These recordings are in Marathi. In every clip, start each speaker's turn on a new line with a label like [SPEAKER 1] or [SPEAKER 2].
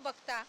[SPEAKER 1] बघता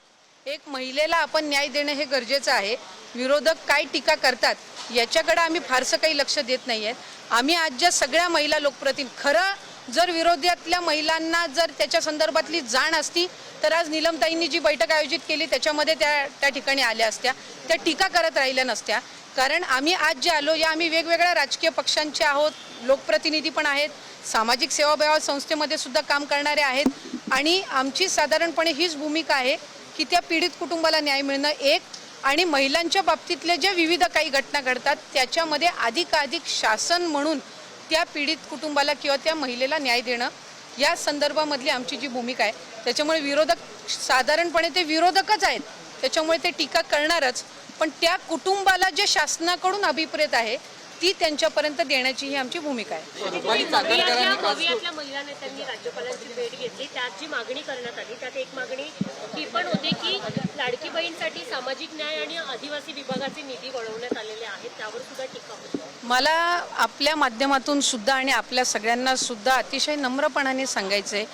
[SPEAKER 1] एक महिलेला आपण न्याय देणं हे गरजेचं आहे। विरोधक काय टीका करतात याच्याकडे आम्ही फारसं काही लक्ष देत नाही आहेत। आम्ही आज ज्या सगळ्या महिला लोकप्रतिनिधी खरं जर विरोधातल्या महिलांना जर त्याच्या संदर्भातली जाण असती तर आज नीलमताईंनी जी बैठक आयोजित केली त्याच्यामध्ये त्या ठिकाणी आल्या असत्या, त्या टीका करत राहिल्या नसत्या। कारण आम्ही आज जे आलो या आम्ही वेगवेगळ्या राजकीय पक्षांचे आहोत, लोकप्रतिनिधी पण आहेत, सामाजिक सेवाभाव संस्थेमध्ये सुद्धा काम करणारे आहेत आणि आमची साधारणपणे हीच भूमिका आहे की त्या पीडित कुटुंबाला न्याय मिळणं एक आणि महिलांच्या बाबतीतले जे विविध काही घटना घडतात त्याच्यामध्ये अधिकाधिक शासन म्हणून त्या पीडित कुटुंबाला किंवा त्या महिलेला न्याय देणं या संदर्भामधली आमची जी भूमिका आहे। त्याच्यामुळे विरोधक साधारणपणे ते विरोधकच आहेत, त्याच्यामुळे ते टीका करणारच, पण त्या कुटुंबाला जे शासनाकडून अभिप्रेत आहे ती त्यांच्यापर्यंत देण्याची ही आमची भूमिका आहे।
[SPEAKER 2] गोव्यातल्या महिला नेत्यांनी राज्यपालांची भेट घेतली, त्यात जी मागणी करण्यात आली त्यात एक मागणी ही पण होती की लाडकी बहीणसाठी सामाजिक न्याय आणि आदिवासी विभागाचे निधी वळवण्यात आलेले आहेत, त्यावर सुद्धा टीका होती।
[SPEAKER 1] मला आपल्या माध्यमातून सुद्धा आणि आपल्या सगळ्यांना सुद्धा अतिशय नम्रपणाने सांगायचंय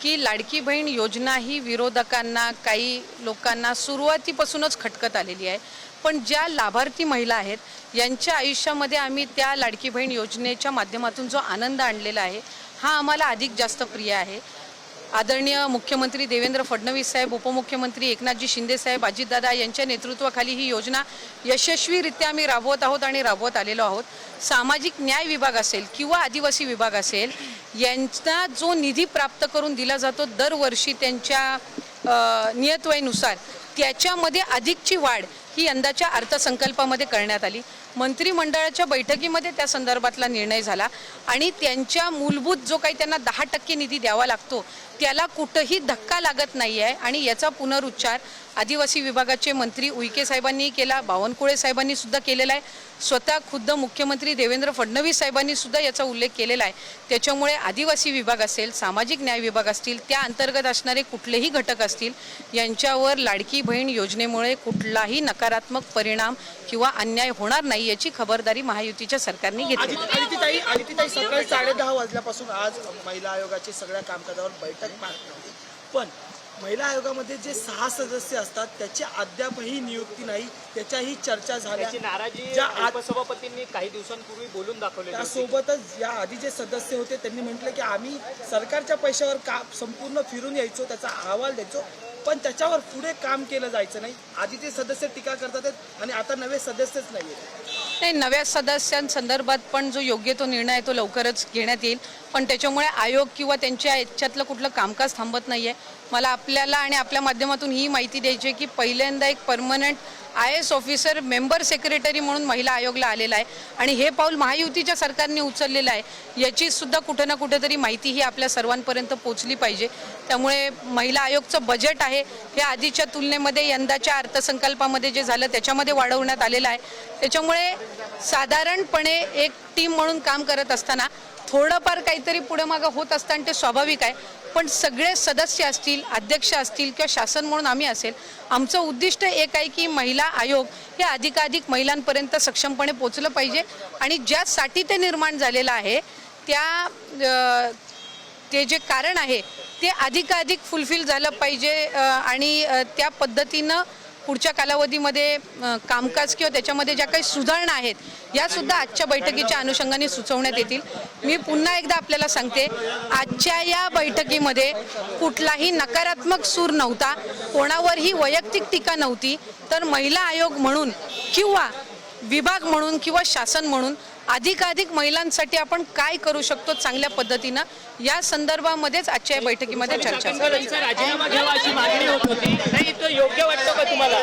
[SPEAKER 1] की लाडकी बहीण योजना ही विरोधकांना काही लोकांना सुरुवातीपासूनच खटकत आलेली आहे, पण ज्या लाभार्थी महिला आहेत यांच्या आयुष्यामध्ये आम्ही त्या लाडकी बहीण योजनेच्या माध्यमातून जो आनंद आणलेला आहे हा आम्हाला अधिक जास्त प्रिय आहे। आदरणीय मुख्यमंत्री देवेंद्र फडणवीस साहेब, उपमुख्यमंत्री एकनाथजी शिंदे साहेब, अजितदादा यांच्या नेतृत्वाखाली ही योजना यशस्वीरित्या आम्ही राबवत आहोत आणि राबवत आलेलो आहोत। सामाजिक न्याय विभाग असेल किंवा आदिवासी विभाग असेल यांचा जो निधी प्राप्त करून दिला जातो दरवर्षी त्यांच्या नियतवयीनुसार त्याच्यामध्ये अधिकची वाढ ही यंदाच्या अर्थसंकल्पामध्ये करण्यात आली। मंत्रिमंडळाच्या बैठकीमध्ये त्या संदर्भातला निर्णय झाला आणि त्यांच्या मूलभूत जो काही त्यांना 10% निधी द्यावा लागतो त्याला कुठेही धक्का लागत नाही आहे आणि याचा पुनरुच्चार आदिवासी विभागाचे मंत्री उईके साहेबांनी केला, बावनकुळे साहेबांनी सुद्धा केलेला आहे, स्वतः खुद्द मुख्यमंत्री देवेंद्र फडणवीस साहेबांनी सुद्धा याचा उल्लेख केलेला आहे। त्याच्यामुळे आदिवासी विभाग असेल, सामाजिक न्याय विभाग असतील, त्या अंतर्गत असणारे कुठलेही घटक असतील यांच्यावर लाडकी बहीण योजनेमुळे कुठलाही नकारात्मक परिणाम किंवा अन्याय होणार नाही याची खबरदारी महायुतीच्या सरकारने घेतली।
[SPEAKER 3] आदित्यताई सकाळी 10:30 वाजल्यापासून आज महिला आयोगाची सगळ्या कामकाजावर बैठक पार पडली, पण महिला आयोगामध्ये जे 6 सदस्य असतात त्याची अद्यापही नियुक्ती नाही, त्याच्याही चर्चा झाली।
[SPEAKER 4] नाराजी उपसभापतींनी काही दिवसांपूर्वी बोलून दाखवले।
[SPEAKER 3] त्यासोबतच या आधी जे सदस्य होते त्यांनी म्हटलं की आम्ही सरकारच्या पैशावर संपूर्ण फिरून यायचो, त्याचा अहवाल द्यायचो, पण त्याच्यावर पुढे काम केलं जायचं नाही। आधी ते सदस्य टीका करतात आणि आता नवे सदस्यच नाही।
[SPEAKER 1] नव्या सदस्यांसंदर्भात पण जो योग्य तो निर्णय आहे तो लवकरच घेण्यात येईल, पण त्याच्यामुळे आयोग किंवा त्यांच्या याच्यातलं कुठलं कामकाज थांबत नाही आहे। मला आपल्याला आणि आपल्या माध्यमातून ही माहिती द्यायची आहे की पहिल्यांदा एक permanent IAS officer member secretary म्हणून महिला आयोगला आलेला आहे आणि हे पाऊल महायुतीच्या सरकारने उचललेलं आहे, याची सुद्धा कुठे ना कुठेतरी माहिती ही आपल्या सर्वांपर्यंत पोहोचली पाहिजे। त्यामुळे महिला आयोगचं बजेट आहे हे आधीच्या तुलनेमध्ये यंदाच्या अर्थसंकल्पामध्ये जे झालं त्याच्यामध्ये वाढवण्यात आलेलं आहे। त्याच्यामुळे साधारणपणे एक टीम म्हणून काम करत असताना थोडंफार काहीतरी पुढे मागं होत असताना ते स्वाभाविक आहे, पण सगळे सदस्य असतील, अध्यक्ष असतील किंवा शासन म्हणून आम्ही असेल, आमचं उद्दिष्ट एक आहे की महिला आयोग हे अधिकाधिक महिलांपर्यंत सक्षमपणे पोहोचलं पाहिजे आणि ज्यासाठी ते निर्माण झालेलं आहे ते जे कारण आहे ते अधिकाधिक फुलफिल झालं पाहिजे आणि त्या पद्धतीनं पुढच्या कालावधीमध्ये कामकाज किंवा त्याच्यामध्ये ज्या काही सुधारणा आहेत या सुद्धा आजच्या बैठकीच्या अनुषंगाने सुचवण्यात येतील। मी पुन्हा एकदा आपल्याला सांगते, आजच्या या बैठकीमध्ये कुठलाही नकारात्मक सूर नव्हता, कोणावरही वैयक्तिक टीका नव्हती, तर महिला आयोग म्हणून किंवा विभाग म्हणून किंवा शासन म्हणून अधिकाधिक महिलांसाठी आपण काय करू शकतो चांगल्या पद्धतीनं या संदर्भामध्येच आजच्या या बैठकीमध्ये चर्चा झाली।
[SPEAKER 4] राजीनामा घ्यावा अशी मागणी होत होती, नाही तो योग्य वाटतो का तुम्हाला?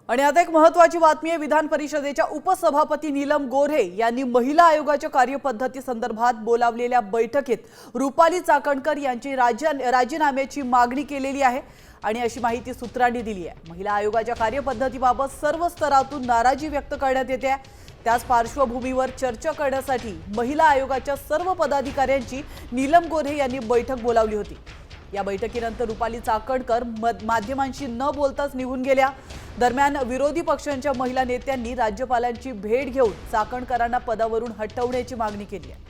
[SPEAKER 5] आणि आता एक महत्त्वाची बातमी आहे। विधान परिषदेच्या उपसभापती नीलम गोऱ्हे यांनी महिला आयोगाच्या कार्यपद्धती संदर्भात बोलावलेल्या बैठकीत रुपाली चाकणकर यांची राजीनाम्याची मागणी केलेली आहे आणि अशी माहिती सूत्रांनी दिली आहे। महिला आयोगाच्या कार्यपद्धतीबाबत सर्व स्तरातून नाराजी व्यक्त करण्यात येते आहे। त्याच पार्श्वभूमीवर चर्चा करण्यासाठी महिला आयोगाच्या सर्व पदाधिकाऱ्यांची नीलम गोऱ्हे यांनी बैठक बोलावली होती। या बैठकीनंतर रुपाली चाकणकर माध्यमांशी न बोलताच निघून गेल्या। दरम्यान विरोधी पक्षांच्या महिला नेत्यांनी राज्यपालांची भेट घेऊन चाकणकरांना पदावरून हटवण्याची मागणी केली आहे.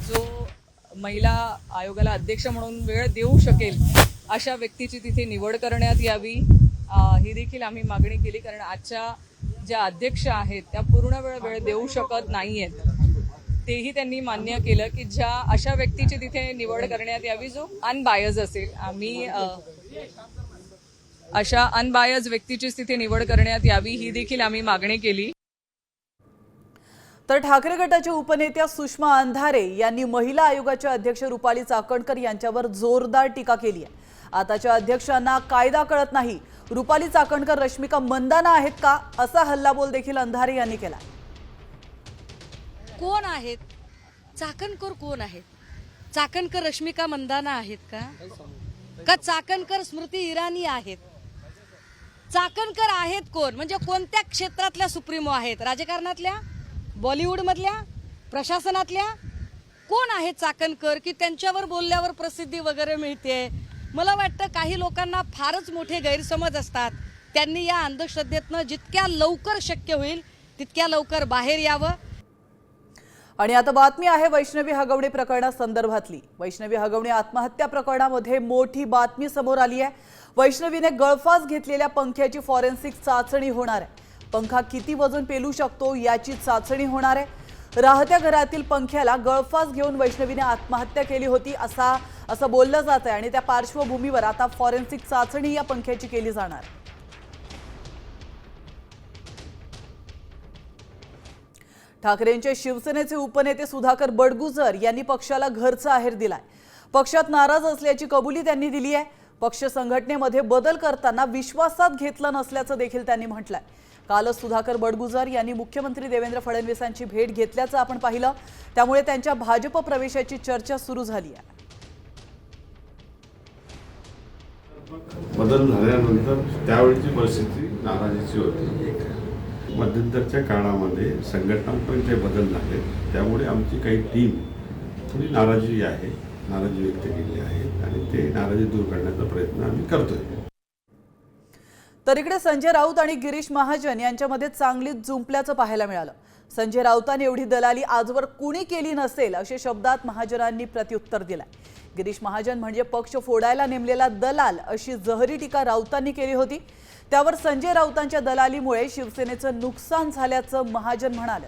[SPEAKER 6] जो महिला आयोगाला अध्यक्ष म्हणून वेळ देऊ शकेल अशा व्यक्तीची तिथे निवड करण्यात यावी, ही देखील आम्ही मागणी केली. कारण आजच्या ज्या अध्यक्ष आहेत त्या पूर्ण वेळ देऊ शकत नाहीयेत. तेही त्यांनी मान्य केलं की ज्या अशा व्यक्तीची तिथे निवड करण्यात यावी जो अनबायज असेल. आम्ही अशा अनबायज व्यक्तीचीच तिथे निवड करण्यात यावी, ही देखील आम्ही मागणी केली.
[SPEAKER 5] तर ठाकरे गटाच्या उपनेत्या सुषमा अंधारे यांनी महिला आयोगाच्या अध्यक्ष रुपाली चाकणकर यांच्यावर जोरदार टीका केली आहे. आताच्या अध्यक्षांना कायदा कळत नाही, रुपाली चाकणकर रश्मिका मंदाना आहेत का, असा हल्लाबोल देखील अंधारे यांनी केला.
[SPEAKER 7] कोण आहेत चाकणकर? कोण आहेत चाकणकर? रश्मिका मंदाना आहेत का चाकणकर स्मृती इराणी आहेत? चाकणकर आहेत कोण? म्हणजे कोणत्या क्षेत्रातल्या सुप्रीमो आहेत? राजकारणातल्या, बॉलिवूडमधल्या, प्रशासनातल्या? कोण आहेत चाकणकर की त्यांच्यावर बोलल्यावर प्रसिद्धी वगैरे मिळते? मला वाटतं काही लोकांना फारच मोठे गैरसमज असतात. त्यांनी या अंधश्रद्धेतनं जितक्या लवकर शक्य होईल तितक्या लवकर बाहेर यावं.
[SPEAKER 5] आणि आता बातमी आहे वैष्णवी हगवणे प्रकरणासंदर्भातली. वैष्णवी हगवणे आत्महत्या प्रकरणामध्ये मोठी बातमी समोर आली आहे. वैष्णवीने गळफास घेतलेल्या पंख्याची फॉरेन्सिक चाचणी होणार आहे. पंखा किती वजन पेलू शकतो याची चाचणी होणार आहे. राहत्या घरातील पंख्याला गळफास घेऊन वैष्णवीने आत्महत्या केली होती असं बोललं जात आहे. आणि त्या पार्श्वभूमीवर आता फॉरेन्सिक चाचणी या पंख्याची केली जाणार. ठाकरेंचे शिवसेनेचे उपनेते सुधाकर बडगुजर यांनी पक्षाला घरचा आहेर दिलाय. पक्षात नाराज असल्याची कबुली त्यांनी दिली आहे. पक्ष संघटनेमध्ये बदल करताना विश्वासात घेतलं नसल्याचं देखील त्यांनी म्हटलंय. कालच सुधाकर बडगुजर यांनी मुख्यमंत्री देवेंद्र फडणवीसांची भेट घेतल्याचं आपण पाहिलं. त्यामुळे त्यांच्या भाजप प्रवेशाची चर्चा सुरू झाली आहे.
[SPEAKER 8] बदल झाल्यानंतर त्यावेळीची परिस्थिती नाराजीची होती. मध्यंतरच्या काळामध्ये संघटनांपर्यंत बदल झाले, त्यामुळे आमची काही टीम थोडी नाराजी व्यक्त केली आहे आणि ते नाराजी दूर करण्याचा प्रयत्न आम्ही करतोय.
[SPEAKER 5] तर इकडे संजय राऊत आणि गिरीश महाजन यांच्यामध्ये चांगलीच जुंपल्याचं पाहायला मिळालं. संजय राऊतांनी एवढी दलाली आजवर कुणी केली नसेल असे शब्दात महाजनांनी प्रत्युत्तर दिलंय. गिरीश महाजन म्हणजे पक्ष फोडायला नेमलेला दलाल अशी जहरी टीका राऊतांनी केली होती. त्यावर संजय राऊतांच्या दलालीमुळे शिवसेनेचं नुकसान झाल्याचं महाजन म्हणाले.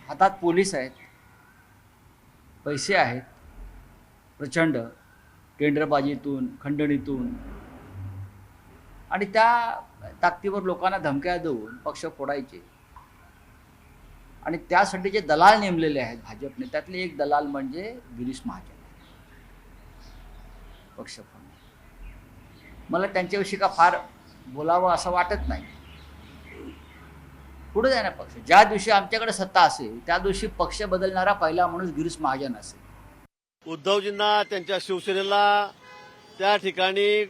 [SPEAKER 9] हातात पोलीस आहेत, पैसे आहेत प्रचंड, टेंडरबाजीतून, खंडणीतून, आणि त्या ताकदीवर लोकांना धमक्या देऊन पक्ष फोडायचे. आणि त्यासाठी जे दलाल नेमलेले आहेत भाजपने, त्यातले एक दलाल म्हणजे गिरीश महाजन, पक्ष फोडणे. मला त्यांच्याविषयी का फार बोलावं असं वाटत नाही. पुढे जाणार पक्ष. ज्या दिवशी आमच्याकडे सत्ता असेल त्या दिवशी पक्ष बदलणारा पहिला माणूस गिरीश महाजन असेल.
[SPEAKER 10] उद्धवजींना त्यांच्या शिवसेनेला त्या ठिकाणी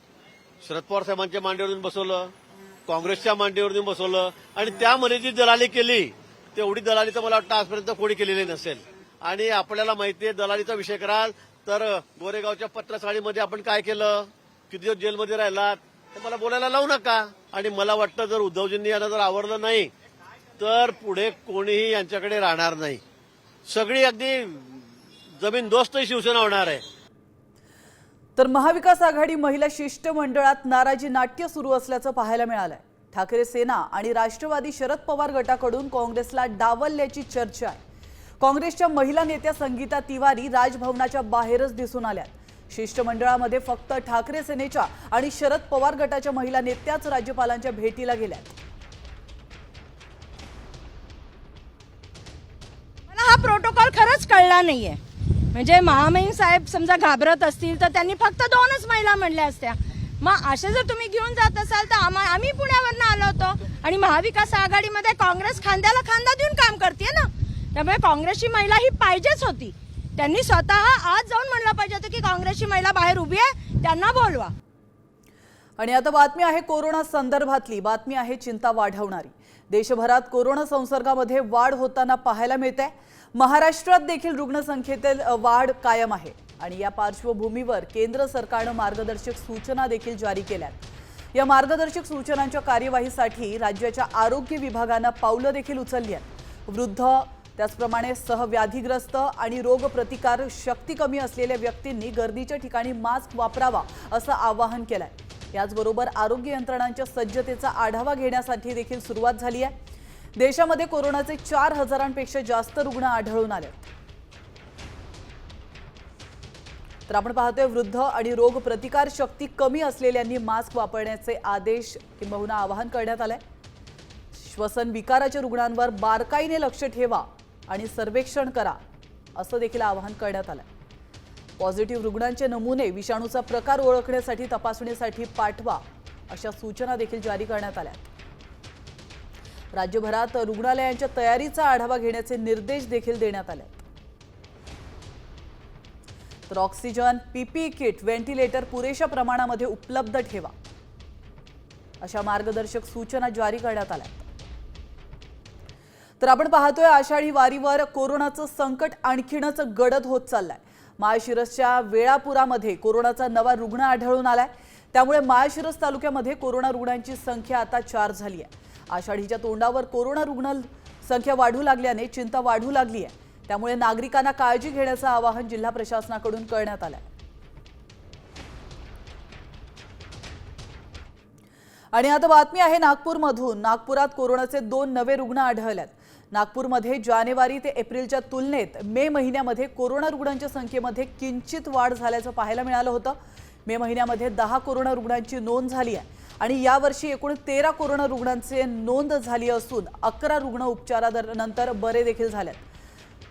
[SPEAKER 10] शरद पवार साहेबांच्या मांडीवर येऊन बसवलं, काँग्रेसच्या मांडीवर येऊन बसवलं, आणि त्यामध्ये जी दलाली केली तेवढी दलाली तर मला वाटतं आजपर्यंत कोणी केलेली नसेल. आणि आपल्याला माहिती आहे, दलालीचा विषय कराल तर गोरेगावच्या पत्रसाळीमध्ये आपण काय केलं, किती दिवस जेलमध्ये राहिलात, तर मला बोलायला लावू नका. आणि मला वाटतं जर उद्धवजींनी यांना जर आवडलं नाही तर पुढे कोणीही यांच्याकडे राहणार नाही. सगळी अगदी जमीनदोस्त शिवसेना होणार आहे.
[SPEAKER 5] तर महाविकास आघाडी महिला शिष्टमंडळात नाराजी नाट्य सुरू असल्याचं पाहायला मिळालंय. ठाकरे सेना आणि राष्ट्रवादी शरद पवार गटाकडून काँग्रेसला डावलल्याची चर्चा आहे. काँग्रेसच्या महिला नेत्या संगीता तिवारी राजभवनाच्या बाहेरच दिसून आल्यात. शिष्टमंडळामध्ये फक्त ठाकरे सेनेच्या आणि शरद पवार गटाच्या महिला नेत्याच राज्यपालांच्या भेटीला गेल्यात.
[SPEAKER 11] मला हा प्रोटोकॉल खरंच कळला नाहीये. म्हणजे महामहिम साहेब समजा घाबरत असतील तर त्यांनी फक्त 2च महिला म्हणल्या असत्या. मग असे जर तुम्ही घेऊन जात असाल तर आम्ही पुण्यावरनं आलो होतो आणि महाविकास आघाडीमध्ये काँग्रेस खांद्याला खांदा देऊन काम करते ना, त्यामुळे काँग्रेसची महिला ही पाहिजेच होती. त्यांनी स्वतः आज जाऊन म्हणलं पाहिजे होतं की काँग्रेसची महिला बाहेर उभी आहे, त्यांना बोलवा.
[SPEAKER 5] आणि आता बातमी आहे कोरोना संदर्भातली. बातमी आहे चिंता वाढवणारी. देशभरात कोरोना संसर्गामध्ये वाढ होताना पाहायला मिळते। महाराष्ट्रात देखील रुग्णसंख्येतील वाढ कायम आहे आणि या पार्श्वभूमीवर केंद्र सरकारने मार्गदर्शक सूचना देखील जारी केल्यात। या मार्गदर्शक सूचनांच्या कार्यवाहीसाठी राज्याच्या आरोग्य विभागाने पावलं देखील उचलली आहेत। वृद्ध त्याचप्रमाणे सहव्याधीग्रस्त आणि रोगप्रतिकार शक्ती कमी असलेल्या व्यक्तींनी गर्दीच्या ठिकाणी मास्क वापरावा असं आवाहन केलंय। याचबरोबर आरोग्य यंत्रणांच्या सज्जतेचा आढावा घेण्यासाठी देखील सुरुवात झाली आहे। देशामध्ये कोरोनाचे 4000पेक्षा जास्त रुग्ण आढळून आले। तर आपण पाहतोय वृद्ध आणि रोगप्रतिकार शक्ती कमी असलेल्यांनी मास्क वापरण्याचे आदेश किंबहुना आवाहन करण्यात आले। श्वसन विकाराच्या रुग्णांवर बारकाईने लक्ष ठेवा आणि सर्वेक्षण करा असं देखील आवाहन करण्यात आलं। पॉझिटिव्ह रुग्णांचे नमुने विषाणूचा प्रकार ओळखण्यासाठी तपासणीसाठी पाठवा अशा सूचना देखील जारी करण्यात आल्या। राज्यभरात रुग्णालयांच्या तयारीचा आढावा घेण्याचे निर्देश देखील देण्यात आले। तर ऑक्सिजन, पीपीई किट, व्हेंटिलेटर पुरेशा प्रमाणामध्ये उपलब्ध ठेवा अशा मार्गदर्शक सूचना जारी करण्यात आल्या। तर आपण पाहतोय आषाढी वारीवर कोरोनाचं संकट आणखीनच गडद होत चाललंय। माळशिरसच्या वेळापुरामध्ये कोरोनाचा नवा रुग्ण आढळून आलाय। त्यामुळे माळशिरस तालुक्यामध्ये कोरोना रुग्णांची संख्या आता 4 झाली आहे। आषाढीच्या तोंडावर कोरोना रुग्ण संख्या वाढू लागल्याने चिंता वाढू लागली आहे। त्यामुळे नागरिकांना काळजी घेण्याचं आवाहन जिल्हा प्रशासनाकडून करण्यात आलंय। आणि आता बातमी आहे नागपूरमधून। नागपुरात कोरोनाचे 2 नवे रुग्ण आढळलेत। नागपूरमध्ये जानेवारी ते एप्रिलच्या तुलनेत मे महिन्यामध्ये कोरोना रुग्णांच्या संख्येमध्ये किंचित वाढ झाल्याचं पाहायला मिळालं होतं। मे महिन्यामध्ये 10 कोरोना रुग्णांची नोंद झाली आहे आणि यावर्षी एकूण 13 कोरोना रुग्णांची नोंद झाली असून 11 रुग्ण उपचारानंतर बरे देखील झालेत।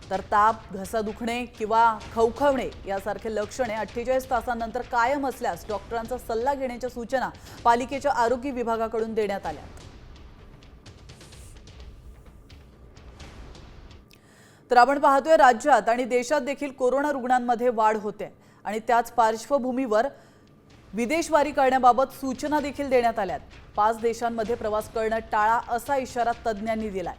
[SPEAKER 5] तर ताप, घसा दुखणे किंवा खवखवणे यासारखे लक्षणे 48 तासांनंतर कायम असल्यास डॉक्टरांचा सल्ला घेण्याच्या सूचना पालिकेच्या आरोग्य विभागाकडून देण्यात आल्या। तर आपण पाहतोय राज्यात आणि देशात देखील कोरोना रुग्णांमध्ये वाढ होते आणि त्याच पार्श्वभूमीवर विदेशवारी करण्याबाबत सूचना देखील देण्यात आल्यात। 5 देशांमध्ये प्रवास करणं टाळा असा इशारा तज्ज्ञांनी दिलाय।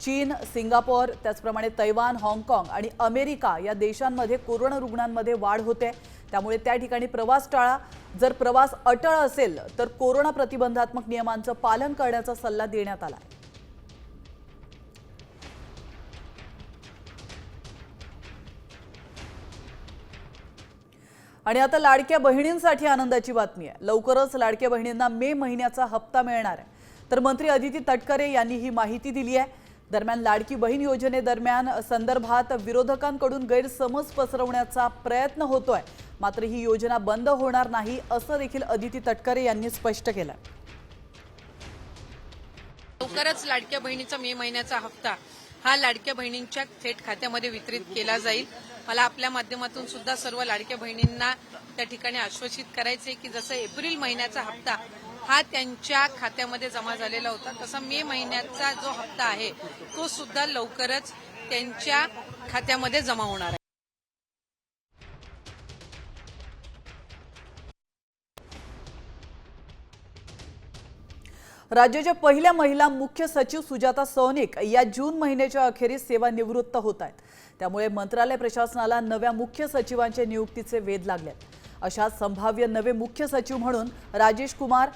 [SPEAKER 5] चीन, सिंगापूर, त्याचप्रमाणे तैवान, हाँगकाँग आणि अमेरिका या देशांमध्ये कोरोना रुग्णांमध्ये वाढ होते। त्यामुळे त्या ठिकाणी प्रवास टाळा। जर प्रवास अटळ असेल तर कोरोना प्रतिबंधात्मक नियमांचं पालन करण्याचा सल्ला देण्यात आला। आणि आता लाडक्या बहिणींसाठी आनंदाची बातमी आहे। लवकरच लाडक्या बहिणींना मे महिन्याचा हप्ता मिळणार आहे। तर मंत्री अदिती तटकरे यांनी ही माहिती दिली आहे। दरम्यान लाडकी बहीण योजनेदरम्यान संदर्भात विरोधकांकडून गैरसमज पसरवण्याचा प्रयत्न होतोय, मात्र ही योजना बंद होणार नाही असं देखील अदिती तटकरे यांनी स्पष्ट केलं।
[SPEAKER 1] लवकरच लाडक्या बहिणीचा मे महिन्याचा हप्ता हा लाडक्या बहिणींच्या थेट खात्यामध्ये वितरित केला जाईल। मला आपल्या माध्यमातून सुद्धा सर्व लाडक्या बहिणींना त्या ठिकाणी आश्वासित करायचे की जसं एप्रिल महिन्याचा हप्ता हा त्यांच्या खात्यामध्ये जमा झालेला होता, तसा मे महिन्याचा जो हप्ता आहे तो सुद्धा लवकरच त्यांच्या खात्यामध्ये जमा होणार आहे।
[SPEAKER 5] राज्याच्या पहिल्या महिला मुख्य सचिव सुजाता सौनिक या जून महिन्याच्या अखेरीस सेवानिवृत्त होत आहेत। त्यामुळे मंत्रालय प्रशासनाला नव्या मुख्य सचिवांच्या नियुक्तीचे वेध लागलेत। अशा संभाव्य नवे मुख्य सचिव म्हणून राजेश कुमार,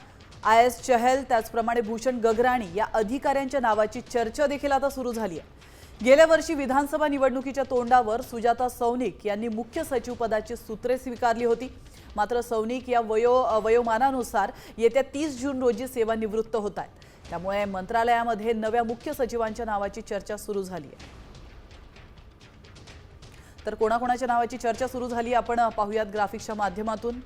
[SPEAKER 5] IS चहल, त्याचप्रमाणे भूषण गगराणी या अधिकाऱ्यांच्या नावाची चर्चा देखील आता सुरू झाली आहे। गेल्या वर्षी विधानसभा निवडणुकीच्या तोंडावर सुजाता सौनिक यांनी मुख्य सचिव पदाची सूत्रे स्वीकारली होती। मात्र सौनिक या वयोमानानुसार येत्या 30 जून रोजी सेवानिवृत्त होत आहेत। त्यामुळे मंत्रालयामध्ये नव्या मुख्य सचिवांच्या नावाची चर्चा सुरू झाली आहे। तर कोणाकोणाच्या नावाची चर्चा सुरू झाली आपण पाहूयात ग्राफिक्सच्या माध्यमातून।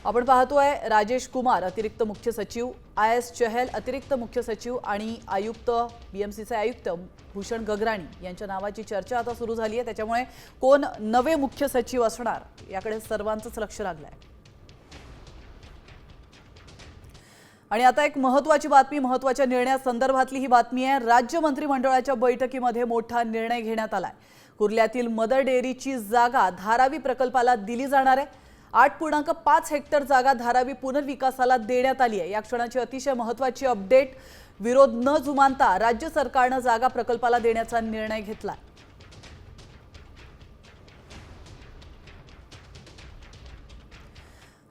[SPEAKER 5] आपण पाहतोय राजेश कुमार अतिरिक्त मुख्य सचिव, IS चहल अतिरिक्त मुख्य सचिव आणि आयुक्त BMCचे आयुक्त भूषण गगराणी यांच्या नावाची चर्चा आता सुरू झाली आहे। त्याच्यामुळे कोण नवे मुख्य सचिव असणार याकडे सर्वांचंच लक्ष लागलंय। आणि आता एक महत्त्वाची बातमी, महत्त्वाच्या निर्णयासंदर्भातली ही बातमी आहे। राज्य मंत्रिमंडळाच्या बैठकीमध्ये मोठा निर्णय घेण्यात आलाय। कुर्ल्यातील मदर डेअरीची जागा धारावी प्रकल्पाला दिली जाणार आहे। 8.5 हेक्टर जागा धारावी पुनर्विकासाला देण्यात आली आहे। या क्षणाची अतिशय महत्त्वाची अपडेट, विरोध न जुमानता राज्य सरकारने जागा प्रकल्पाला देण्याचा निर्णय घेतला।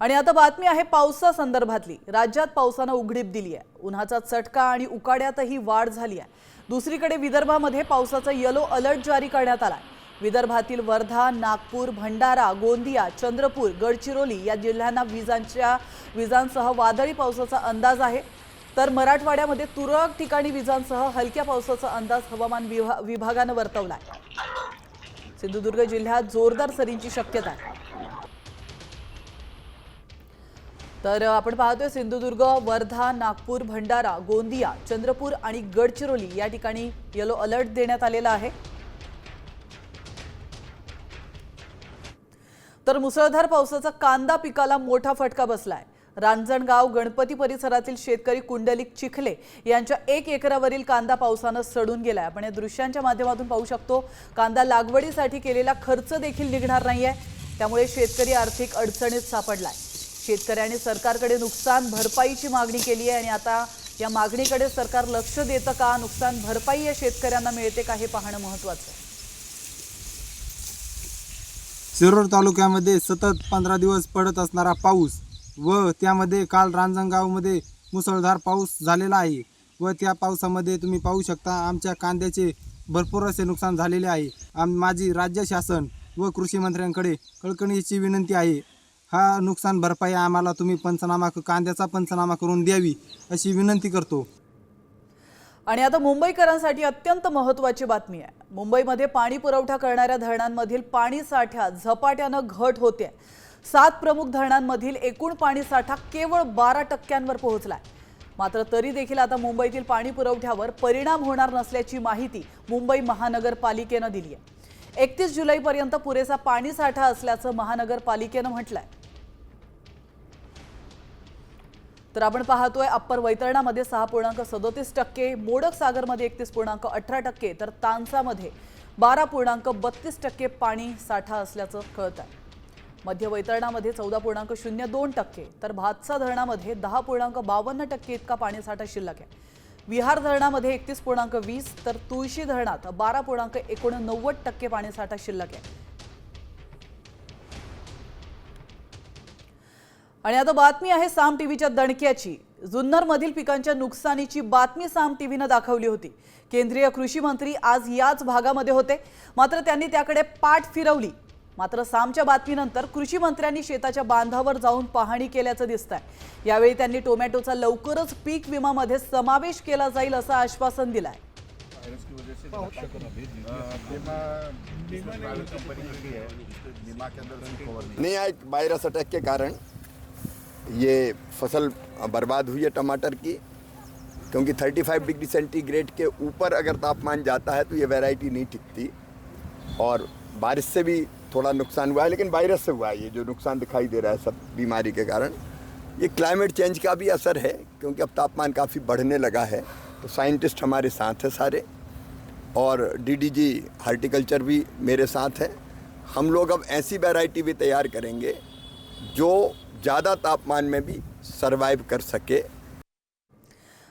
[SPEAKER 5] आणि आता बातमी आहे पावसा संदर्भातली। राज्यात पावसाने उघडीप दिली आहे। उन्हाचा चटका आणि उकाड्यातही वाढ झाली आहे। दुसरीकडे विदर्भामध्ये पावसाचा येलो अलर्ट जारी करण्यात आला आहे। विदर्भातील वर्धा, नागपूर, भंडारा, गोंदिया, चंद्रपूर, गडचिरोली या जिल्ह्यांना विजांसह वादळी पावसाचा अंदाज आहे। तर मराठवाड्यामध्ये तुरळक ठिकाणी विजांसह हलक्या पावसाचा अंदाज हवामान विभागाने वर्तवला आहे। सिंधुदुर्ग जिल्ह्यात जोरदार सरींची शक्यता आहे। तर आपण पाहतोय सिंधुदुर्ग, वर्धा, नागपूर, भंडारा, गोंदिया, चंद्रपूर आणि गडचिरोली या ठिकाणी येलो अलर्ट देण्यात आलेला आहे। तर मुसळधार पावसाचा कांदा पिकाला मोठा फटका बसलाय। रांजणगाव, गणपती परिसरातील शेतकरी कुंडलिक चिखले यांच्या 1 एकरावरील कांदा पावसाने सडून गेलाय। आपण या दृश्यांच्या माध्यमातून पाहू शकतो, कांदा लागवडीसाठी केलेला खर्च देखील निघणार नाहीये, त्यामुळे शेतकरी आर्थिक अडचणीत सापडलाय। शेतकऱ्यांनी सरकारकडे नुकसान भरपाईची मागणी केली आहे आणि आता या मागणीकडे सरकार लक्ष देतं का, नुकसान भरपाई या शेतकऱ्यांना मिळते का हे पाहणं महत्त्वाचं आहे।
[SPEAKER 12] शिरूर तालुक्यामध्ये सतत 15 दिवस पडत असणारा पाऊस व त्यामध्ये काल रांजणगावमध्ये मुसळधार पाऊस झालेला आहे व त्या पावसामध्ये तुम्ही पाहू शकता आमच्या कांद्याचे भरपूर असे नुकसान झालेले आहे। माझी राज्य शासन व कृषी मंत्र्यांकडे कळकळीची विनंती आहे, हा नुकसान भरपाई आम्हाला तुम्ही कांद्याचा पंचनामा करून द्यावी अशी विनंती करतो।
[SPEAKER 5] आणि आता मुंबईकरांसाठी अत्यंत महत्त्वाची बातमी आहे। मुंबईमध्ये पाणी पुरवठा करणाऱ्या धरणांमधील पाणी साठ्यात झपाट्याने घट होते। 7 प्रमुख धरणांमधील एकूण पाणी साठा केवळ 12% पोहोचलाय। मात्र तरी देखील आता मुंबईतील पाणी पुरवठ्यावर परिणाम होणार नसल्याची माहिती मुंबई महानगरपालिकेने दिली आहे। 31 जुलैपर्यंत पुरेसा पाणी साठा असल्याचं महानगरपालिकेने म्हटलंय। तर आपण पाहतोय अप्पर वैतरणामध्ये 6.37%, मोडक सागरमध्ये 31.18%, तर तानसामध्ये 12.32% पाणी साठा असल्याचं कळत आहे। मध्य वैतरणामध्ये 14.02%, तर भातसा धरणामध्ये 10.52% इतका पाणीसाठा शिल्लक आहे। विहार धरणामध्ये 31.20, तर तुळशी धरणात 12.89% पाणीसाठा शिल्लक आहे। आणि आता बातमी आहे साम टीव्हीच्या दणक्याची। जुन्नरमधील पिकांच्या नुकसानीची बातमी साम टीव्हीने दाखवली होती। केंद्रीय कृषी मंत्री आज याच भागामध्ये होते, मात्र त्यांनी त्याकडे पाठ फिरवली। मात्र सामच्या बातमीनंतर कृषी मंत्र्यांनी शेताच्या बांधावर जाऊन पाहणी केल्याचं दिसतंय। यावेळी त्यांनी टोमॅटोचा लवकरच पीक विमामध्ये समावेश केला जाईल असं आश्वासन दिलंय।
[SPEAKER 13] नहीं आए वायरस अटैक के कारण ये फसल बर्बाद हुई है टमाटर की, क्योंकि 35 डिग्री सेंटीग्रेड के ऊपर अगर तापमान जाता है तो ये वैरायटी नहीं टिकती। और बारिश से भी थोड़ा नुकसान हुआ है, लेकिन वायरस से हुआ है ये जो नुकसान दिखाई दे रहा है सब बीमारी के कारण। ये क्लाइमेट चेंज का भी असर है, क्योंकि अब तापमान काफ़ी बढ़ने लगा है। तो साइंटिस्ट हमारे साथ हैं सारे, और डीडीजी हार्टिकल्चर भी मेरे साथ है। हम लोग अब ऐसी वैरायटी भी तैयार करेंगे जो ज़्यादा तापमान में भी सर्वाइव कर सके।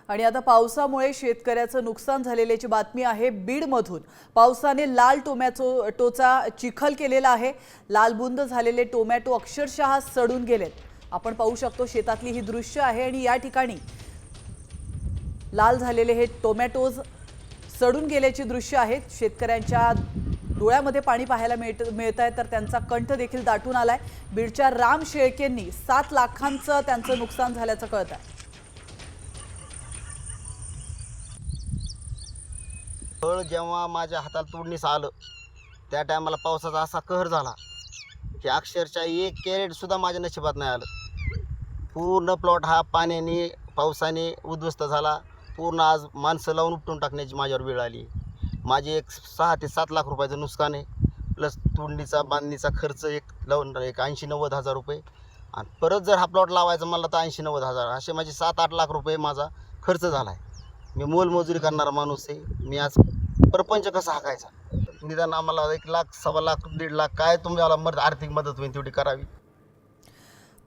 [SPEAKER 5] आणि आता पावसामुळे शेतकऱ्याचं नुकसान झालेल्याची बातमी आहे बीडमधून। पावसाने लाल टोमॅटोचा चिखल केलेला आहे। लालबुंद झालेले टोमॅटो अक्षरशः सडून गेलेत। आपण पाहू शकतो शेतातली ही दृश्य आहे आणि या ठिकाणी लाल झालेले हे टोमॅटोज सडून गेल्याची दृश्य आहेत। शेतकऱ्यांच्या डोळ्यामध्ये पाणी पाहायला मिळत आहे, तर त्यांचा कंठ देखील दाटून आलाय। बीडच्या राम शेळकेंनी 7 लाखांचं त्यांचं नुकसान झाल्याचं कळत आहे।
[SPEAKER 14] फळ जेव्हा माझ्या हातात तोडणीस आलं त्या टायमाला पावसाचा असा कहर झाला की अक्षरशः 1 कॅरेट सुद्धा माझ्या नशिबात नाही आलं। पूर्ण प्लॉट हा पाण्याने पावसाने उद्ध्वस्त झाला। पूर्ण आज माणसं लावून उपटून टाकण्याची माझ्यावर वेळ आली। माझे 6 ते 7 लाख रुपयाचं नुकसान आहे, प्लस तोडणीचा बांधणीचा खर्च एक 80-90 हजार रुपये, आणि परत जर हा प्लॉट लावायचा मला तर 80-90 हजार, असे माझे 7-8 लाख रुपये माझा खर्च झाला आहे। मी मोलमजुरी करणारा माणूस आहे। मी आज परपंच कसा हाकायचा? निदान आम्हाला 1 लाख, 1.25 लाख, 1.5 लाख काय तुम्हाला आर्थिक मदत होईल तेवढी करावी।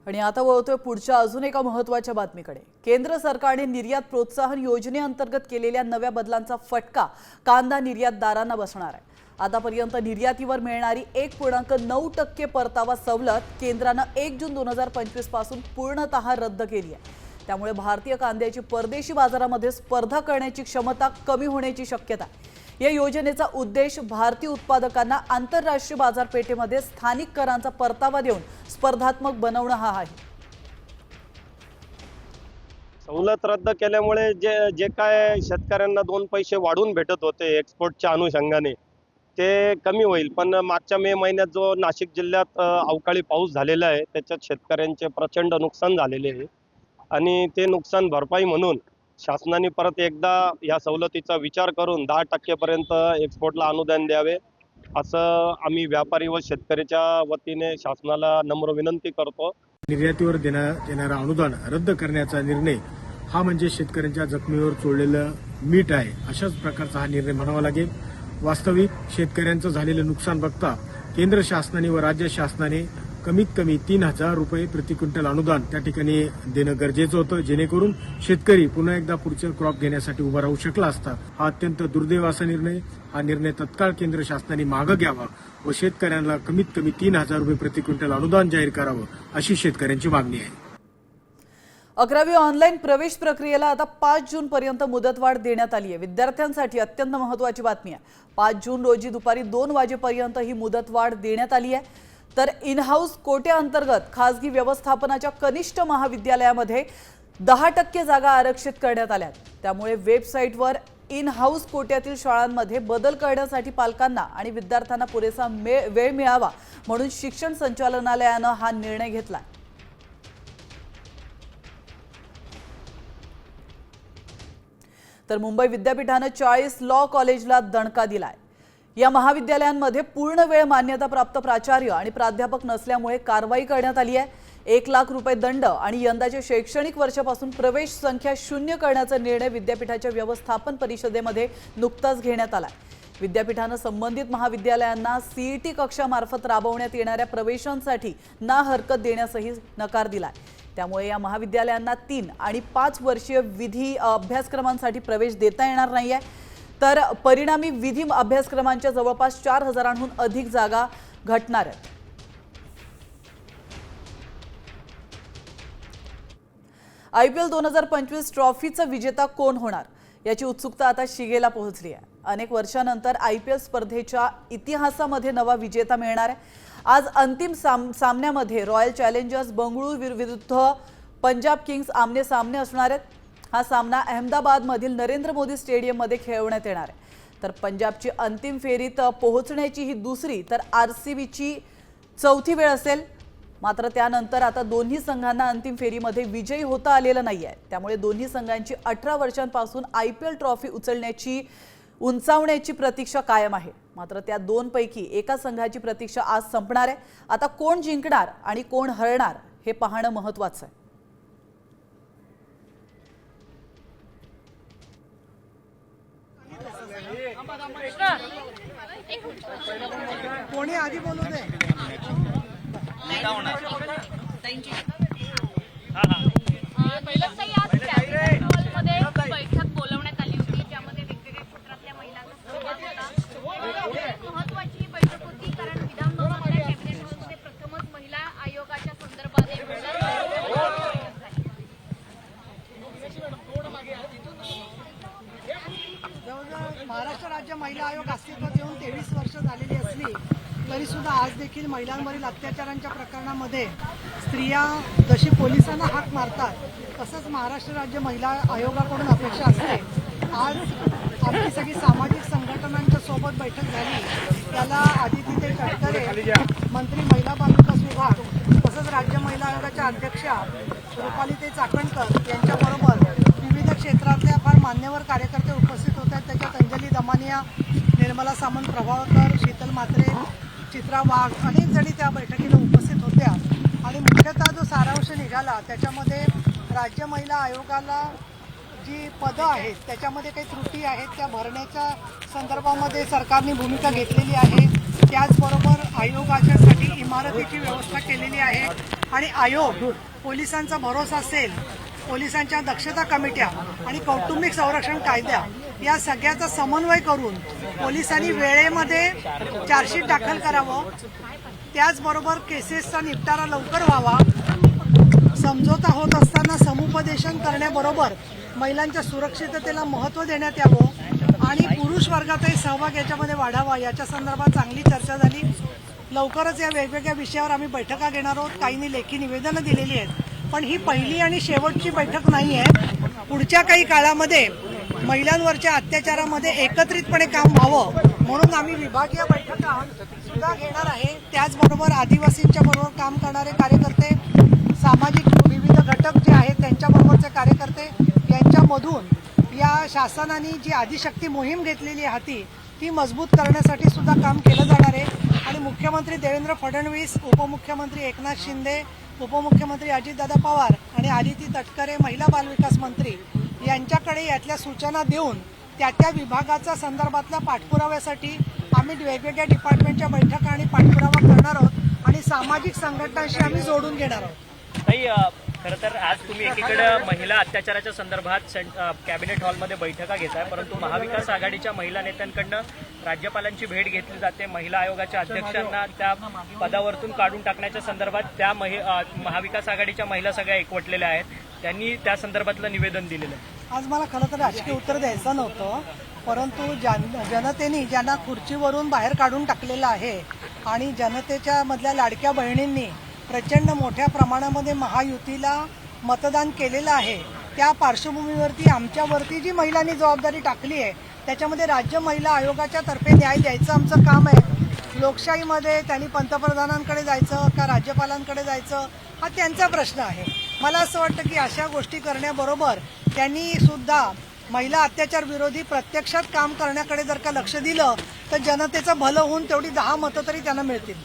[SPEAKER 5] आणि आता वळतोय पुढच्या अजून एका महत्त्वाच्या बातमीकडे. केंद्र सरकारने निर्यात प्रोत्साहन योजनेअंतर्गत केलेल्या नव्या बदलांचा फटका कांदा निर्यातदारांना बसणार आहे. आतापर्यंत निर्यातीवर मिळणारी 1.9% परतावा सवलत केंद्रानं 1 जून 2025 पासून पूर्णतः रद्द केली आहे. त्यामुळे भारतीय कांद्याची परदेशी बाजारामध्ये स्पर्धा करण्याची क्षमता कमी होण्याची शक्यता आहे. या योजनेचा उद्देश भारतीय उत्पादकांना आंतरराष्ट्रीय बाजारपेठेमध्ये स्थानिक करांचा परतावा देऊन स्पर्धात्मक बनवणं हा आहे.
[SPEAKER 15] सवलत रद्द केल्यामुळे जे काय शेतकऱ्यांना 2 पैसे वाढून भेटत होते एक्सपोर्टच्या अनुषंगाने ते कमी होईल. पण मागच्या मे महिन्यात जो नाशिक जिल्ह्यात अवकाळी पाऊस झालेला आहे त्याच्यात शेतकऱ्यांचे प्रचंड नुकसान झालेले आहे आणि ते नुकसान भरपाई म्हणून शासनाने परत एकदा या सवलतीचा विचार करून 10% पर्यंत एक्सपोर्टला अनुदान द्यावे असं आम्ही व्यापारी व शेतकऱ्याच्या वतीने शासनाला नम्र विनंती करतो.
[SPEAKER 16] निर्यातीवर देण्यात येणारं अनुदान रद्द करण्याचा निर्णय हा म्हणजे शेतकऱ्यांच्या जखमीवर चोळलेलं मीठ आहे. अशाच प्रकारचा हा निर्णय म्हणावा लागेल. वास्तविक शेतकऱ्यांचं झालेलं नुकसान बघता केंद्र शासनाने व राज्य शासनाने कमीत कमी 3,000 रुपये प्रति क्विंटल अनुदान त्या ठिकाणी देणं गरजेचं होतं, जेणेकरून शेतकरी पुन्हा एकदा पुढचे क्रॉप घेण्यासाठी उभा राहू शकला असता. हा अत्यंत दुर्दैव असा निर्णय. हा निर्णय तत्काळ केंद्र शासनाने मागं घ्यावा व शेतकऱ्यांना कमीत कमी 3,000 रुपये प्रति क्विंटल अनुदान जाहीर करावं अशी शेतकऱ्यांची मागणी आहे.
[SPEAKER 5] 11वी ऑनलाईन प्रवेश प्रक्रियेला आता 5 जून पर्यंत मुदतवाढ देण्यात आली आहे. विद्यार्थ्यांसाठी अत्यंत महत्त्वाची बातमी आहे. 5 जून रोजी दुपारी 2 वाजेपर्यंत ही मुदतवाढ देण्यात आली आहे. तर इन हाऊस कोट्याअंतर्गत खासगी व्यवस्थापनाच्या कनिष्ठ महाविद्यालयामध्ये 10% जागा आरक्षित करण्यात आल्या. त्यामुळे वेबसाईटवर इन हाऊस कोट्यातील शाळांमध्ये बदल करण्यासाठी पालकांना आणि विद्यार्थ्यांना पुरेसा वेळ मिळावा म्हणून शिक्षण संचालनालयानं हा निर्णय घेतला. तर मुंबई विद्यापीठानं 40 लॉ कॉलेजला दणका दिलाय. या महाविद्यालयांमध्ये पूर्ण वेळ मान्यता प्राप्त प्राचार्य आणि प्राध्यापक नसल्यामुळे कारवाई करण्यात आली आहे. 1 लाख रुपये दंड आणि यंदाच्या शैक्षणिक वर्षापासून प्रवेश संख्या 0 करण्याचा निर्णय विद्यापीठाच्या व्यवस्थापन परिषदेमध्ये नुकताच घेण्यात आला. विद्यापीठानं संबंधित महाविद्यालयांना सीईटी कक्षामार्फत राबवण्यात येणाऱ्या प्रवेशांसाठी ना हरकत देण्यासही नकार दिलाय. त्यामुळे या महाविद्यालयांना 3 आणि 5 वर्षीय विधी अभ्यासक्रमांसाठी प्रवेश देता येणार नाहीये. तर परिणामी विधी अभ्यासक्रमांच्या जवळपास 4,000हून अधिक जागा घटणार आहेत. IPL 2025 ट्रॉफीचा विजेता कोण होणार याची उत्सुकता आता शिगेला पोहोचली आहे. अनेक वर्षांनंतर IPL स्पर्धेच्या इतिहासामध्ये नवा विजेता मिळणार आहे. आज अंतिम सामन्यामध्ये रॉयल चॅलेंजर्स बंगळुरू विरुद्ध पंजाब किंग्स आमने सामने असणार आहेत. हा सामना अहमदाबादमधील नरेंद्र मोदी स्टेडियममध्ये खेळवण्यात येणार आहे. तर पंजाबची अंतिम फेरीत पोहोचण्याची ही दुसरी तर RCBची चौथी वेळ असेल. मात्र त्यानंतर आता दोन्ही संघांना अंतिम फेरीमध्ये विजयी होता आलेलं नाहीये. त्यामुळे दोन्ही संघांची 18 वर्षांपासून IPL ट्रॉफी उंचावण्याची प्रतीक्षा कायम आहे. मात्र त्या 2 पैकी एका संघाची प्रतीक्षा आज संपणार आहे. आता कोण जिंकणार आणि कोण हरणार हे पाहणं महत्त्वाचं आहे.
[SPEAKER 17] कोणी आधी बोलू दे.
[SPEAKER 2] बैठक बोलवण्यात आली होती ज्यामध्ये वेगवेगळ्या क्षेत्रातल्या महिलांचा महत्वाची बैठक होती. कारण विधान भवनातल्या कॅबिनेट हॉलमध्ये प्रथमच महिला आयोगाच्या संदर्भात
[SPEAKER 17] महाराष्ट्र राज्य महिला आयोग अस्तित्वात येऊन 23 वर्ष झालेली असली तरी सुद्धा आज देखील महिलांवरील अत्याचारांच्या प्रकरणामध्ये स्त्रिया जशी पोलिसांना हाक मारतात तसंच महाराष्ट्र राज्य महिला आयोगाकडून अपेक्षा असते. आज आमची सगळी सामाजिक संघटनांच्या सोबत बैठक झाली. त्याला आदिती तटकरे मंत्री महिला बालविकास विभाग तसंच राज्य महिला आयोगाच्या अध्यक्षा रुपाली चाकणकर यांच्याबरोबर विविध क्षेत्रातल्या फार मान्यवर कार्यकर्ते उपस्थित होते. त्याच्यात अंजली दमानिया, निर्मला सामंत प्रभावकर, शीतल म्हात्रे, चित्रा वाघ अनेक जणी त्या बैठकीला उपस्थित होत्या. आणि मुख्यतः जो सारांश निघाला त्याच्यामध्ये राज्य महिला आयोगाला जी पदं आहेत त्याच्यामध्ये काही त्रुटी आहेत त्या भरण्याच्या संदर्भामध्ये सरकारने भूमिका घेतलेली आहे. त्याचबरोबर आयोगाच्यासाठी इमारतीची व्यवस्था केलेली आहे. आणि आयोग, पोलिसांचा भरोसा असेल, पोलिसांच्या दक्षता कमिट्या आणि कौटुंबिक संरक्षण कायदा या सगळ्याचा समन्वय करून पोलिसांनी वेळेमध्ये चार्जशीट दाखल करावं, त्याचबरोबर केसेसचा निपटारा लवकर व्हावा, समझोता होत असताना समुपदेशन करण्याबरोबर महिलांच्या सुरक्षिततेला महत्त्व देण्यात यावं आणि पुरुष वर्गाचाही सहभाग याच्यामध्ये वाढावा, याच्या संदर्भात चांगली चर्चा झाली. लवकरच या वेगवेगळ्या विषयावर आम्ही बैठका घेणार आहोत. काहींनी लेखी निवेदनं दिलेली आहेत, पण ही पहिली आणि शेवटची बैठक नाही आहे. पुढच्या काही काळामध्ये महिलांवरच्या अत्याचारामध्ये एकत्रितपणे काम व्हावं म्हणून आम्ही विभागीय बैठका सुद्धा घेणार आहे. त्याचबरोबर आदिवासींच्या बरोबर काम करणारे कार्यकर्ते, सामाजिक विविध घटक जे आहेत त्यांच्याबरोबरचे कार्यकर्ते यांच्यामधून या शासनाने जी आदिशक्ती मोहीम घेतलेली हाती ती मजबूत करण्यासाठी सुद्धा काम केलं जाणार आहे. आणि मुख्यमंत्री देवेंद्र फडणवीस, उपमुख्यमंत्री एकनाथ शिंदे, उपमुख्यमंत्री अजितदादा पवार आणि आदिती तटकरे महिला बालविकास मंत्री यांच्याकडे यातल्या सूचना देऊन त्या विभागाच्या संदर्भातल्या पाठपुराव्यासाठी आम्ही वेगवेगळ्या डिपार्टमेंटच्या बैठका आणि पाठपुरावा करणार आहोत आणि सामाजिक संघटनांशी आम्ही जोडून घेणार आहोत.
[SPEAKER 4] ताई, खरं तर आज तुम्ही एकीकडे महिला अत्याचाराच्या संदर्भात कॅबिनेट हॉलमध्ये बैठका घेताय, परंतु महाविकास आघाडीच्या महिला नेत्यांकडनं राज्यपालांची भेट घेतली जाते. महिला आयोगाच्या अध्यक्षांना त्या पदावरतून काढून टाकण्याच्या संदर्भात त्या महाविकास आघाडीच्या महिला सगळ्या एकवटलेल्या आहेत, त्यांनी त्या संदर्भातलं निवेदन दिलेलं आहे.
[SPEAKER 17] आज मला खरं तर राजकीय उत्तर द्यायचं नव्हतं, परंतु जनतेने ज्यांना खुर्चीवरून बाहेर काढून टाकलेलं आहे आणि जनतेच्या मधल्या लाडक्या बहिणींनी प्रचंड मोठ्या प्रमाणामध्ये महायुतीला मतदान केलेलं आहे, त्या पार्श्वभूमीवरती आमच्यावरती जी महिलांनी जबाबदारी टाकली आहे त्याच्यामध्ये राज्य महिला आयोगाच्या तर्फे न्याय द्यायचं आमचं काम आहे. लोकशाहीमध्ये त्यांनी पंतप्रधानांकडे जायचं का राज्यपालांकडे जायचं हा त्यांचा प्रश्न आहे. मला असं वाटतं की अशा गोष्टी करण्याबरोबर त्यांनी सुद्धा महिला अत्याचार विरोधी प्रत्यक्षात काम करण्याकडे जर का लक्ष दिलं तर जनतेचं भलं होऊन तेवढी 10 मतं तरी त्यांना मिळतील.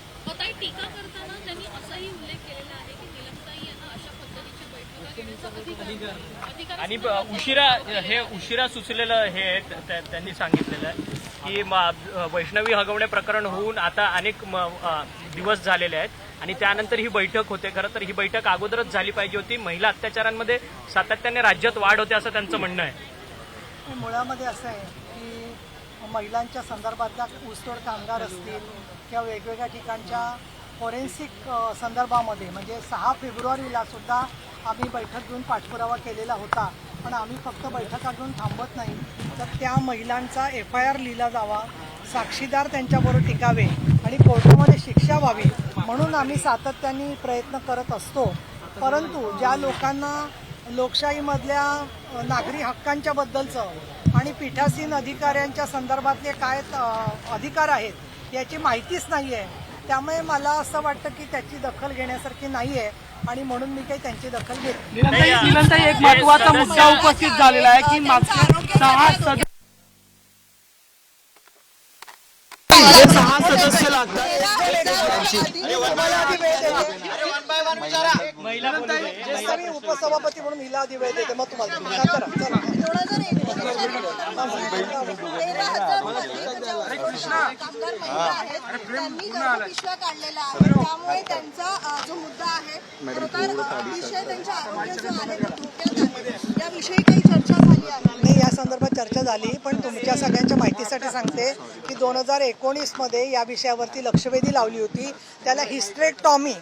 [SPEAKER 2] टीका करताना त्यांनी असाही उल्लेख केलेला आहे की निलमताई यांना अशा पद्धतीच्या बैठका घेण्याचा
[SPEAKER 4] आणि उशिरा सुचलेलं हे त्यांनी सांगितलेलं आहे की वैष्णवी हगवणे प्रकरण होऊन आता अनेक दिवस झालेले आहेत आणि त्यानंतर ही बैठक होते. खरं तर ही बैठक अगोदरच झाली पाहिजे होती. महिला अत्याचारांमध्ये सातत्याने राज्यात वाढ होते असं त्यांचं म्हणणं आहे.
[SPEAKER 17] मुळामध्ये असं आहे की महिलांच्या संदर्भातल्या ऊसतोड कामगार असतील किंवा वेगवेगळ्या ठिकाणच्या फॉरेन्सिक संदर्भामध्ये म्हणजे 6 फेब्रुवारीला सुद्धा आम्ही बैठक घेऊन पाठपुरावा केलेला होता. पण आम्ही फक्त बैठका घेऊन थांबत नाही, तर त्या महिलांचा FIR लिहिला जावा, साक्षीदार त्यांच्याबरोबर टिकावे आणि कोर्टामध्ये शिक्षा व्हावी म्हणून आम्ही सातत्याने प्रयत्न करत असतो. परंतु ज्या लोकांना लोकशाहीमधल्या नागरी हक्कांच्या बद्दलचं आणि पीठासीन अधिकाऱ्यांच्या संदर्भातले काय अधिकार आहेत याची माहितीच नाही आहे, त्यामुळे मला असं वाटतं की त्याची दखल घेण्यासारखी नाही आहे आणि म्हणून मी काही त्यांची दखल घेतली.
[SPEAKER 3] एक महत्त्वाचा मुद्दा उपस्थित झालेला आहे की मागच्या 6 सदस्य लागतात.
[SPEAKER 17] उपसभापती म्हणून हिला आधी वेळ देते, मग तुम्हाला
[SPEAKER 11] पिशव्या काढलेला आहे, त्यामुळे त्यांचा जो मुद्दा आहे विषय त्यांच्या आरोग्य जो आहे धोक्यात आहे याविषयी काही चर्चा झाली आहे.
[SPEAKER 17] नाही, या संदर्भात चर्चा झाली, पण तुमच्या सगळ्यांच्या माहितीसाठी सांगते की 2019 मध्ये या विषयावरती लक्षवेधी लावली होती. त्याला हिस्टेरेक्टॉमी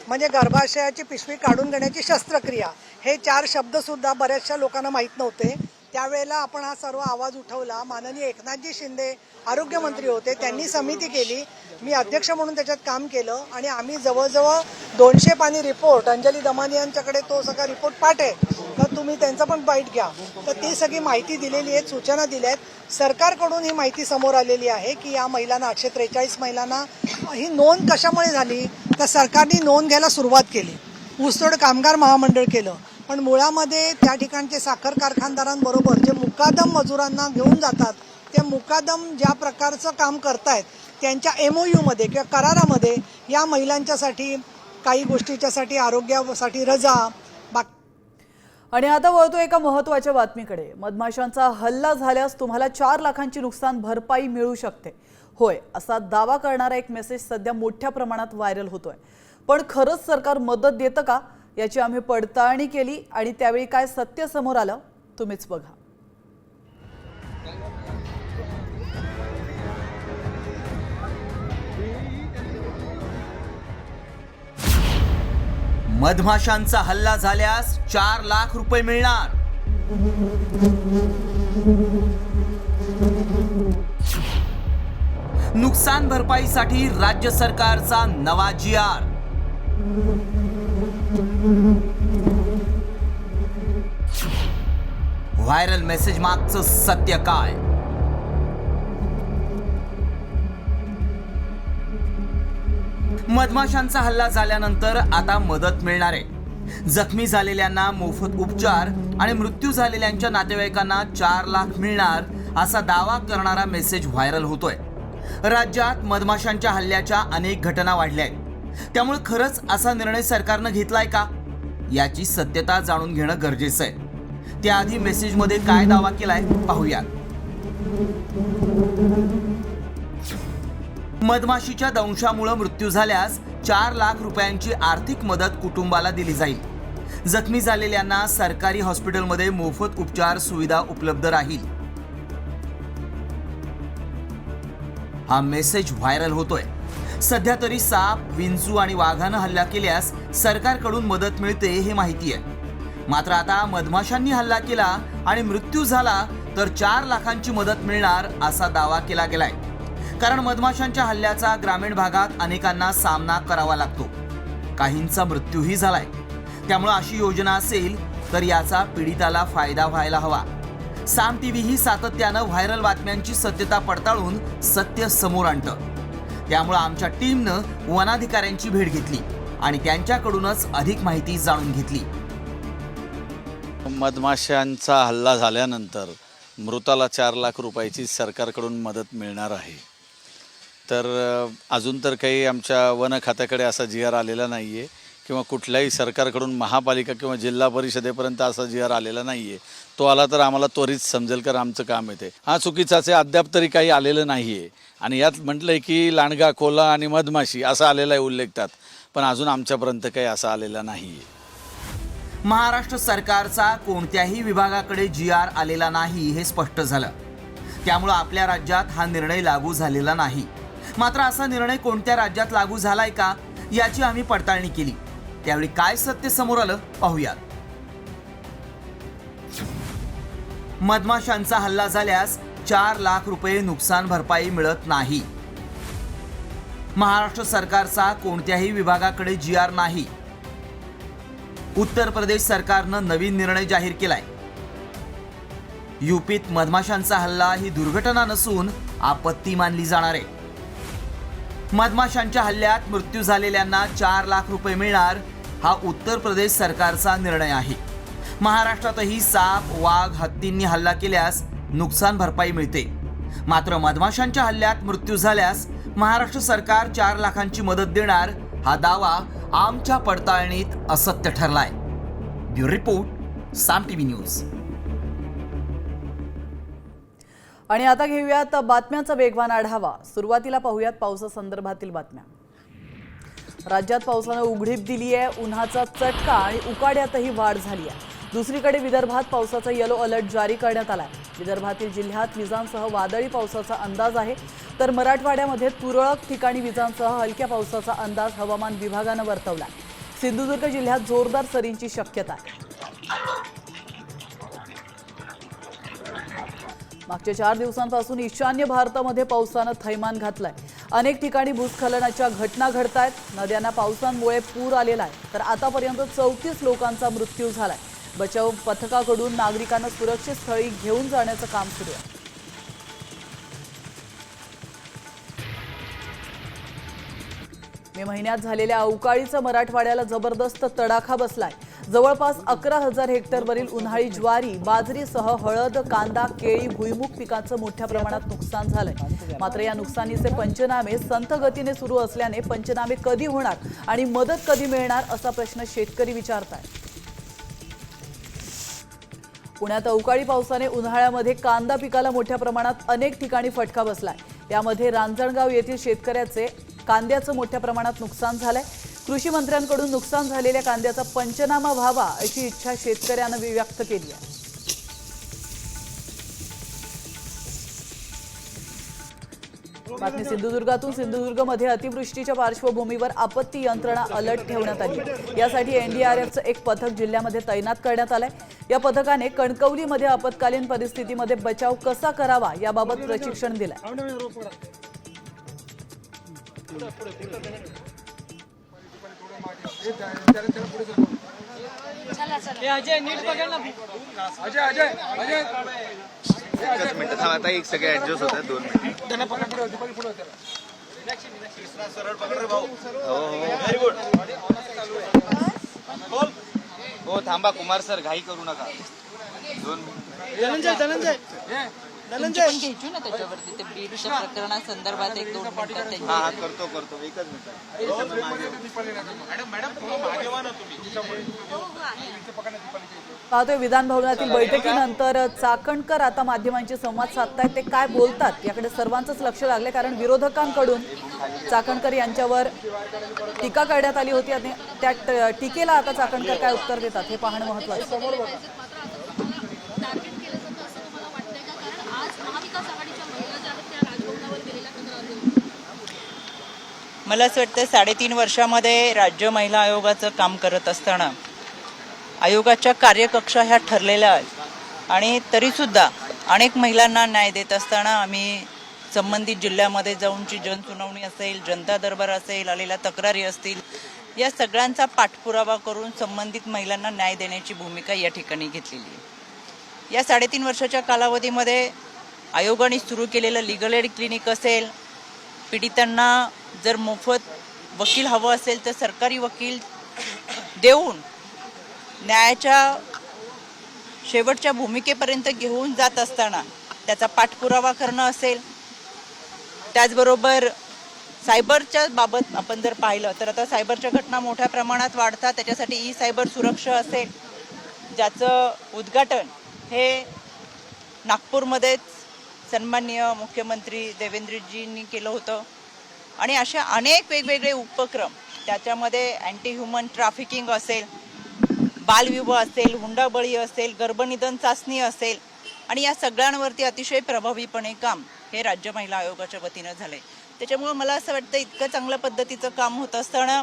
[SPEAKER 17] म्हणजे गर्भाशयाची पिशवी काढून घेण्याची शस्त्रक्रिया, हे 4 शब्द सुद्धा बऱ्याचशा लोकांना माहीत नव्हते. त्यावेळेला आपण हा सर्व आवाज उठवला. माननीय एकनाथजी शिंदे आरोग्यमंत्री होते, त्यांनी समिती केली, मी अध्यक्ष म्हणून त्याच्यात काम केलं आणि आम्ही जवळजवळ 200 पानी रिपोर्ट, अंजली दमानी यांच्याकडे तो सगळा रिपोर्ट पाठ आहे, तर तुम्ही त्यांचा पण बाईट घ्या. तर ती सगळी माहिती दिलेली आहे, सूचना दिल्या आहेत. सरकारकडून ही माहिती समोर आलेली आहे की या महिलांना 843 महिलांना ही नोंद कशामुळे झाली, तर सरकारने नोंद घ्यायला सुरुवात केली, ऊसतोड कामगार महामंडळ केलं, पण मुळामध्ये त्या ठिकाणचे साखर कारखानदारांबरोबर जे मुकादम मजुरांना घेऊन जातात ते मुकादम ज्या प्रकारचं काम करतायत त्यांच्या MOU मध्ये किंवा करारामध्ये या महिलांच्यासाठी काही गोष्टीच्यासाठी आरोग्यासाठी रजा.
[SPEAKER 5] आणि आता वळतो एका महत्त्वाच्या बातमीकडे. मधमाशांचा हल्ला झाल्यास तुम्हाला 4 लाखांची नुकसान भरपाई मिळू शकते. होय, असा दावा करणारा एक मेसेज सध्या मोठ्या प्रमाणात व्हायरल होतोय. पण खरंच सरकार मदत देतं का याची आम्ही पडताळणी केली आणि त्यावेळी काय सत्य समोर आलं तुम्हीच बघा.
[SPEAKER 18] मधमाशांचा हल्ला झाल्यास 4 लाख रुपये मिळणार. नुकसान भरपाईसाठी राज्य सरकारचा नवा जी.आर. व्हायरल मेसेज मागचं सत्य काय? मधमाशांचा हल्ला झाल्यानंतर आता मदत मिळणार आहे. जखमी झालेल्यांना मोफत उपचार आणि मृत्यू झालेल्यांच्या नातेवाईकांना 4 लाख मिळणार असा दावा करणारा मेसेज व्हायरल होतोय. राज्यात मधमाशांच्या हल्ल्याच्या अनेक घटना वाढल्या आहेत. त्यामुळे खरंच असा निर्णय सरकारनं घेतलाय का याची सत्यता जाणून घेणं गरजेचं आहे. त्याआधी मेसेजमध्ये काय दावा केलाय पाहूया. मधमाशीच्या दंशामुळे मृत्यू झाल्यास 4 लाख रुपयांची आर्थिक मदत कुटुंबाला दिली जाईल. जखमी झालेल्यांना सरकारी हॉस्पिटलमध्ये मोफत उपचार सुविधा उपलब्ध राहील. हा मेसेज व्हायरल होतोय. सध्या तरी साप, विंचू आणि वाघानं हल्ला केल्यास सरकारकडून मदत मिळते हे माहिती आहे. मात्र आता मधमाशांनी हल्ला केला आणि मृत्यू झाला तर 4 लाखांची मदत मिळणार असा दावा केला गेलाय. कारण मधमाशांच्या हल्ल्याचा ग्रामीण भागात अनेकांना सामना करावा लागतो. काहींचा मृत्यूही झालाय. त्यामुळे अशी योजना असेल तर याचा पीडिताला फायदा व्हायला हवा. साम टीव्ही ही सातत्यानं व्हायरल बातम्यांची सत्यता पडताळून सत्य समोर आणतं. त्यामुळे आमच्या टीमनं वनाधिकाऱ्यांची भेट घेतली आणि त्यांच्याकडूनच अधिक माहिती जाणून घेतली.
[SPEAKER 19] मधमाशांचा हल्ला झाल्यानंतर मृताला 4 लाख रुपयाची सरकारकडून मदत मिळणार आहे. तर अजून तर काही आमच्या वन खात्याकडे असा जी.आर. आलेला नाही आहे किंवा कुठल्याही सरकारकडून महापालिका किंवा जिल्हा परिषदेपर्यंत असा जी.आर. आलेला नाही आहे. तो आला तर आम्हाला त्वरित समजेल, कारण आमचं काम येते. हा चुकीचाच आहे. अद्याप तरी काही आलेलं नाही आहे. आणि यात म्हटलं आहे की लांडगा, कोल्हा आणि मधमाशी असा आलेला आहे उल्लेखतात, पण अजून आमच्यापर्यंत काही असा आलेला नाही आहे.
[SPEAKER 18] महाराष्ट्र सरकारचा कोणत्याही विभागाकडे जी.आर. आलेला नाही हे स्पष्ट झालं. त्यामुळे आपल्या राज्यात हा निर्णय लागू झालेला नाही. मात्र असा निर्णय कोणत्या राज्यात लागू झालाय का याची आम्ही पडताळणी केली. त्यावेळी काय सत्य समोर आलं पाहूयात. मधमाशांचा हल्ला झाल्यास 4 लाख रुपये नुकसान भरपाई मिळत नाही. महाराष्ट्र सरकारचा कोणत्याही विभागाकडे जी.आर. नाही. उत्तर प्रदेश सरकारनं नवीन निर्णय जाहीर केलाय. यूपीत मधमाशांचा हल्ला ही दुर्घटना नसून आपत्ती मानली जाणार आहे. मधमाशांच्या हल्ल्यात मृत्यू झालेल्यांना 4 लाख रुपये मिळणार हा उत्तर प्रदेश सरकारचा निर्णय आहे. महाराष्ट्रातही साप, वाघ, हत्तींनी हल्ला केल्यास नुकसान भरपाई मिळते. मात्र मधमाशांच्या हल्ल्यात मृत्यू झाल्यास महाराष्ट्र सरकार 4 लाखांची मदत देणार हा दावा आमच्या पडताळणीत असत्य ठरलाय. ब्युरो रिपोर्ट, साम टीव्ही न्यूज.
[SPEAKER 5] आणि आता घेऊयात बातम्यांचा वेगवान आढावा. सुरुवातीला पाहूयात पावसासंदर्भातील बातम्या. राज्यात पावसानं उघडीप दिली आहे. उन्हाचा चटका आणि उकाड्यातही वाढ झाली आहे. दुसरीकडे विदर्भात पावसाचा येलो अलर्ट जारी करण्यात आला आहे. विदर्भातील जिल्ह्यात विजांसह वादळी पावसाचा अंदाज आहे, तर मराठवाड्यामध्ये तुरळक ठिकाणी विजांसह हलक्या पावसाचा अंदाज हवामान विभागानं वर्तवला. सिंधुदुर्ग जिल्ह्यात जोरदार सरींची शक्यता आहे. मागच्या 4 दिवसांपासून ईशान्य भारतामध्ये पावसानं थैमान घातलंय. अनेक ठिकाणी भूस्खलनाच्या घटना घडतायत. नद्यांना पावसामुळे पूर आलेला आहे, तर आतापर्यंत 34 लोकांचा मृत्यू झालाय. बचाव पथकाकडून नागरिकांना सुरक्षित स्थळी घेऊन जाण्याचं काम सुरू आहे. मे महिन्यात झालेल्या अवकाळीचा मराठवाड्याला जबरदस्त तडाखा बसलाय. जवळपास 11,000 हेक्टरवरील उन्हाळी ज्वारी, बाजरीसह हळद, कांदा, केळी, भुईमुग पिकांचं मोठ्या प्रमाणात नुकसान झालंय. मात्र या नुकसानीचे पंचनामे संथ गतीने सुरू असल्याने पंचनामे कधी होणार आणि मदत कधी मिळणार असा प्रश्न शेतकरी विचारतात. पुण्यात अवकाळी पावसाने उन्हाळ्यामध्ये कांदा पिकाला मोठ्या प्रमाणात अनेक ठिकाणी फटका बसलाय. यामध्ये रांजणगाव येथील शेतकऱ्याचे कांद्याचं मोठ्या प्रमाणात नुकसान झालंय. कृषी मंत्र्यांकडून नुकसान झालेल्या कांद्याचा पंचनामा व्हावा अशी इच्छा शेतकऱ्यांना व्यक्त केली आहे. बातमी सिंधुदुर्गातून. सिंधुदुर्गमध्ये अतिवृष्टीच्या पार्श्वभूमीवर आपत्ती यंत्रणा अलर्ट ठेवण्यात आली. यासाठी एनडीआरएफचं एक पथक जिल्ह्यामध्ये तैनात करण्यात आलंय. या पथकाने कणकवलीमध्ये आपत्कालीन परिस्थितीमध्ये बचाव कसा करावा याबाबत प्रशिक्षण दिलंय.
[SPEAKER 20] एकच मिनिट थांब, आता एक सगळे ऍडजस्ट होतात. 2 मिनिट. हो थांबा कुमार सर, घाई करू नका. 2
[SPEAKER 21] धनंजय पण घ्यायचो ना त्याच्यावरती ते बीडच्या प्रकरणासंदर्भात 1-2 मिनिटं.
[SPEAKER 20] हा करतो एकच मिनिट.
[SPEAKER 5] पाहतोय विधान भवनातील बैठकीनंतर चाकणकर आता माध्यमांशी संवाद साधतायत. ते काय बोलतात याकडे सर्वांचंच लक्ष लागले, कारण विरोधकांकडून चाकणकर यांच्यावर टीका करण्यात आली होती आणि त्या टीकेला आता चाकणकर काय उत्तर देतात हे पाहणं महत्त्वाचं.
[SPEAKER 21] मला असं वाटतं 3.5 वर्षामध्ये राज्य महिला आयोगाचं काम करत असताना आयोगाच्या कार्यकक्षा ह्या ठरलेल्या आहेत आणि तरीसुद्धा अनेक महिलांना न्याय देत असताना आम्ही संबंधित जिल्ह्यामध्ये जाऊनची जनसुनावणी असेल, जनता दरबार असेल, आलेल्या तक्रारी असतील, या सगळ्यांचा पाठपुरावा करून संबंधित महिलांना न्याय देण्याची भूमिका या ठिकाणी घेतलेली आहे. या 3.5 वर्षाच्या कालावधीमध्ये आयोगाने सुरू केलेलं लीगल एड क्लिनिक असेल, पीडितांना जर मोफत वकील हवं असेल तर सरकारी वकील देऊन न्यायाच्या शेवटच्या भूमिकेपर्यंत घेऊन जात असताना त्याचा पाठपुरावा करणं असेल. त्याचबरोबर सायबरच्या बाबत आपण जर पाहिलं तर आता सायबरच्या घटना मोठ्या प्रमाणात वाढतात. त्याच्यासाठी ई सायबर सुरक्षा असेल, ज्याचं उद्घाटन हे नागपूरमध्येच सन्माननीय मुख्यमंत्री देवेंद्रजींनी केलं होतं. आणि अशा अनेक वेगवेगळे उपक्रम, त्याच्यामध्ये अँटी ह्युमन ट्रॅफिकिंग असेल, बालविवाह असेल, हुंडाबळी असेल, गर्भनिधन चाचणी असेल, आणि या सगळ्यांवरती अतिशय प्रभावीपणे काम हे राज्य महिला आयोगाच्या वतीनं झालंय. त्याच्यामुळे मला असं वाटतं इतकं चांगल्या पद्धतीचं काम होत असताना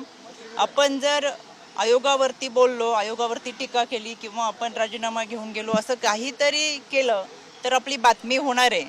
[SPEAKER 21] आपण जर आयोगावरती बोललो, आयोगावरती टीका केली किंवा आपण राजीनामा घेऊन गेलो असं काहीतरी केलं तर आपली बातमी होणार आहे.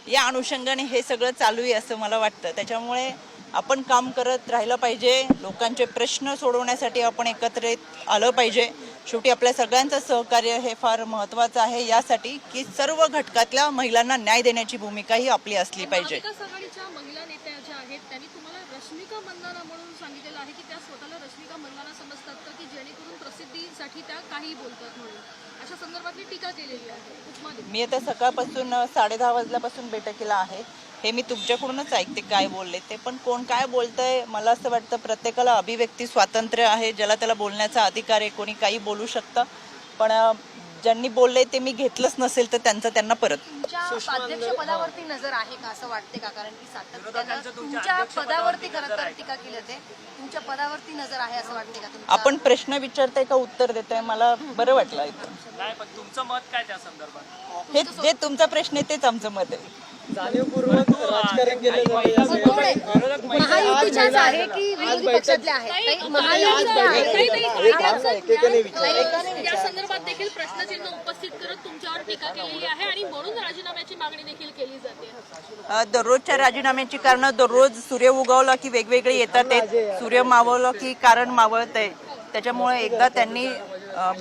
[SPEAKER 21] या अनुषंगाने हे सगळं चालू आहे असं मला वाटतं. त्याच्यामुळे आपण काम करत राहिलं पाहिजे. लोकांचे प्रश्न सोडवण्यासाठी आपण एकत्रित आलं पाहिजे. शेवटी आपल्या सगळ्यांचं सहकार्य हे फार महत्त्वाचं आहे यासाठी की सर्व घटकातल्या महिलांना न्याय देण्याची भूमिका ही आपली असली पाहिजे.
[SPEAKER 2] आघाडीच्या महिला नेत्या ज्या आहेत त्यांनी तुम्हाला रश्मिका मंदाना म्हणून सांगितलेलं आहे की त्या स्वतःला रश्मिका मंदाना समजतात का, की जेणेकरून प्रसिद्धीसाठी त्या काही बोलतात म्हणून अशा संदर्भातली टीका केलेली आहे.
[SPEAKER 21] मी आता सकाळपासून 10:30 वाजल्यापासून बैठकीला आहे. हे मी तुमच्याकडूनच ऐकते काय बोलले ते, पण कोण काय बोलतंय मला असं वाटतं प्रत्येकाला अभिव्यक्ती स्वातंत्र्य आहे, ज्याला त्याला बोलण्याचा अधिकार आहे. कोणी काही बोलू शकतं, पण ज्यांनी बोलले ते मी घेतलंच नसेल तर त्यांचं त्यांना परत.
[SPEAKER 7] तुमच्या अध्यक्ष पदावरती नजर आहे का असं वाटते का, कारण की सातत्यानं तुमच्या पदावरती खरं तर टीका केली जाते, तुमच्या पदावरती नजर आहे असं वाटते का?
[SPEAKER 21] आपण प्रश्न विचारताय का उत्तर देताय, मला बरं वाटलं ऐकून.
[SPEAKER 4] नाही पण तुमचं मत काय त्या संदर्भात?
[SPEAKER 21] हे जे तुमचा प्रश्न आहे तेच आमचं मत आहे.
[SPEAKER 3] जाणीवपूर्वक राजकारण केलं
[SPEAKER 7] महायुतीच्याच आहे की विरोधी पक्षातल्या आहेत?
[SPEAKER 2] या संदर्भात देखील प्रश्नचिन्ह उपस्थित करत तुमच्यावर टीका केलेली आहे आणि म्हणून राजीनाम्याची मागणी देखील केली जाते.
[SPEAKER 21] दररोजच्या राजीनाम्याची कारणं दररोज सूर्य उगवला की वेगवेगळे येतात. सूर्य मावळलं की कारण मावळत आहे. त्याच्यामुळे एकदा त्यांनी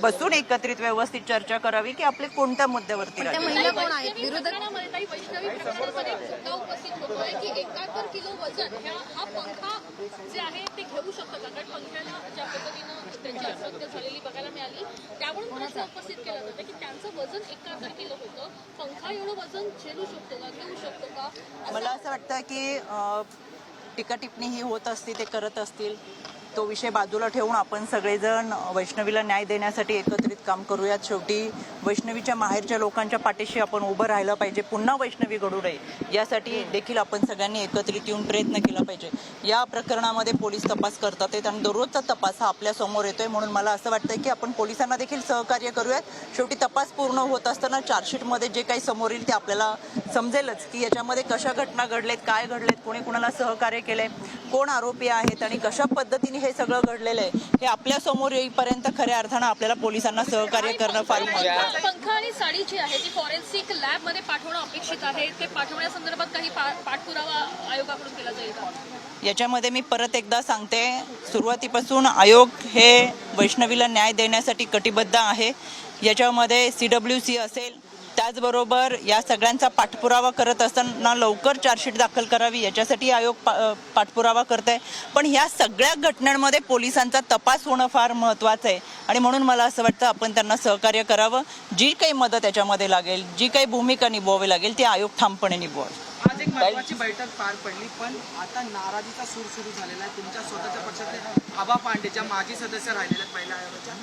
[SPEAKER 21] बसून एकत्रित व्यवस्थित चर्चा करावी की आपले कोणत्या मुद्द्यावरती
[SPEAKER 7] महिला कोण आहेत विरोधक?
[SPEAKER 2] वैष्णवी प्रकरणामध्ये एक मुद्दा उपस्थित होतोय की 71 किलो वजन हा पंखा जे आहे ते घेऊ शकतो का, कारण पंख्याला ज्या पद्धतीनं त्यांची आत्महत्या झालेली बघायला मिळाली त्यावरून प्रश्न उपस्थित केला जातो की त्यांचं वजन 71 किलो होतं, पंखा एवढं वजन झेलू शकतो का, घेऊ शकतो का?
[SPEAKER 21] मला असं वाटतं की टीका टिप्पणी ही होत असते, ते करत असतील. तो विषय बाजूला ठेवून आपण सगळेजण वैष्णवीला न्याय देण्यासाठी एकत्रित काम करूयात. शेवटी वैष्णवीच्या माहेरच्या लोकांच्या पाठीशी आपण उभं राहिलं पाहिजे. पुन्हा वैष्णवी घडू नये यासाठी देखील आपण सगळ्यांनी एकत्रित येऊन प्रयत्न केला पाहिजे. या प्रकरणामध्ये पोलीस तपास करतात आहेत आणि दररोजचा तपास हा आपल्या समोर येतोय. म्हणून मला असं वाटतंय की आपण पोलिसांना देखील सहकार्य करूयात. शेवटी तपास पूर्ण होत असताना चार्जशीटमध्ये जे काही समोर येईल ते आपल्याला समजेलच की याच्यामध्ये कशा घटना घडलेत, काय घडलेत, कोणी कुणाला सहकार्य केलंय, कोण आरोपी आहेत आणि कशा पद्धतीने हे सगळं घडलेलं आहे हे आपल्या समोर येईपर्यंत खऱ्या अर्थानं आपल्याला पोलिसांना सहकार्य करणं फार महत्त्वाचं आहे.
[SPEAKER 2] पंख आणि साडी जी आहे ती फॉरेन्सिक लॅब मध्ये पाठवणं अपेक्षित आहे. ते पाठवण्यासंदर्भात काही पाठपुरावा आयोगाकडून केला जाईल का?
[SPEAKER 21] याच्यामध्ये मी परत एकदा सांगते, सुरुवातीपासून आयोग हे वैष्णवीला न्याय देण्यासाठी कटिबद्ध आहे. याच्यामध्ये CWC असेल, त्याचबरोबर या सगळ्यांचा पाठपुरावा करत असताना लवकर चार्जशीट दाखल करावी याच्यासाठी आयोग पाठपुरावा करत आहे. पण ह्या सगळ्या घटनांमध्ये पोलिसांचा तपास होणं फार महत्त्वाचं आहे आणि म्हणून मला असं वाटतं आपण त्यांना सहकार्य करावं. जी काही मदत याच्यामध्ये लागेल, जी काही भूमिका निभवावी लागेल ती आयोग ठामपणे निभवावी.
[SPEAKER 3] आज एक महत्त्वाची बैठक पार पडली, पण आता नाराजीचा सूर सुरू झालेला आहे. तुमच्या स्वतःच्या पक्षातले आबा पांडे ज्या माजी सदस्य राहिलेल्या आहेत पहिल्या आयोगाच्या,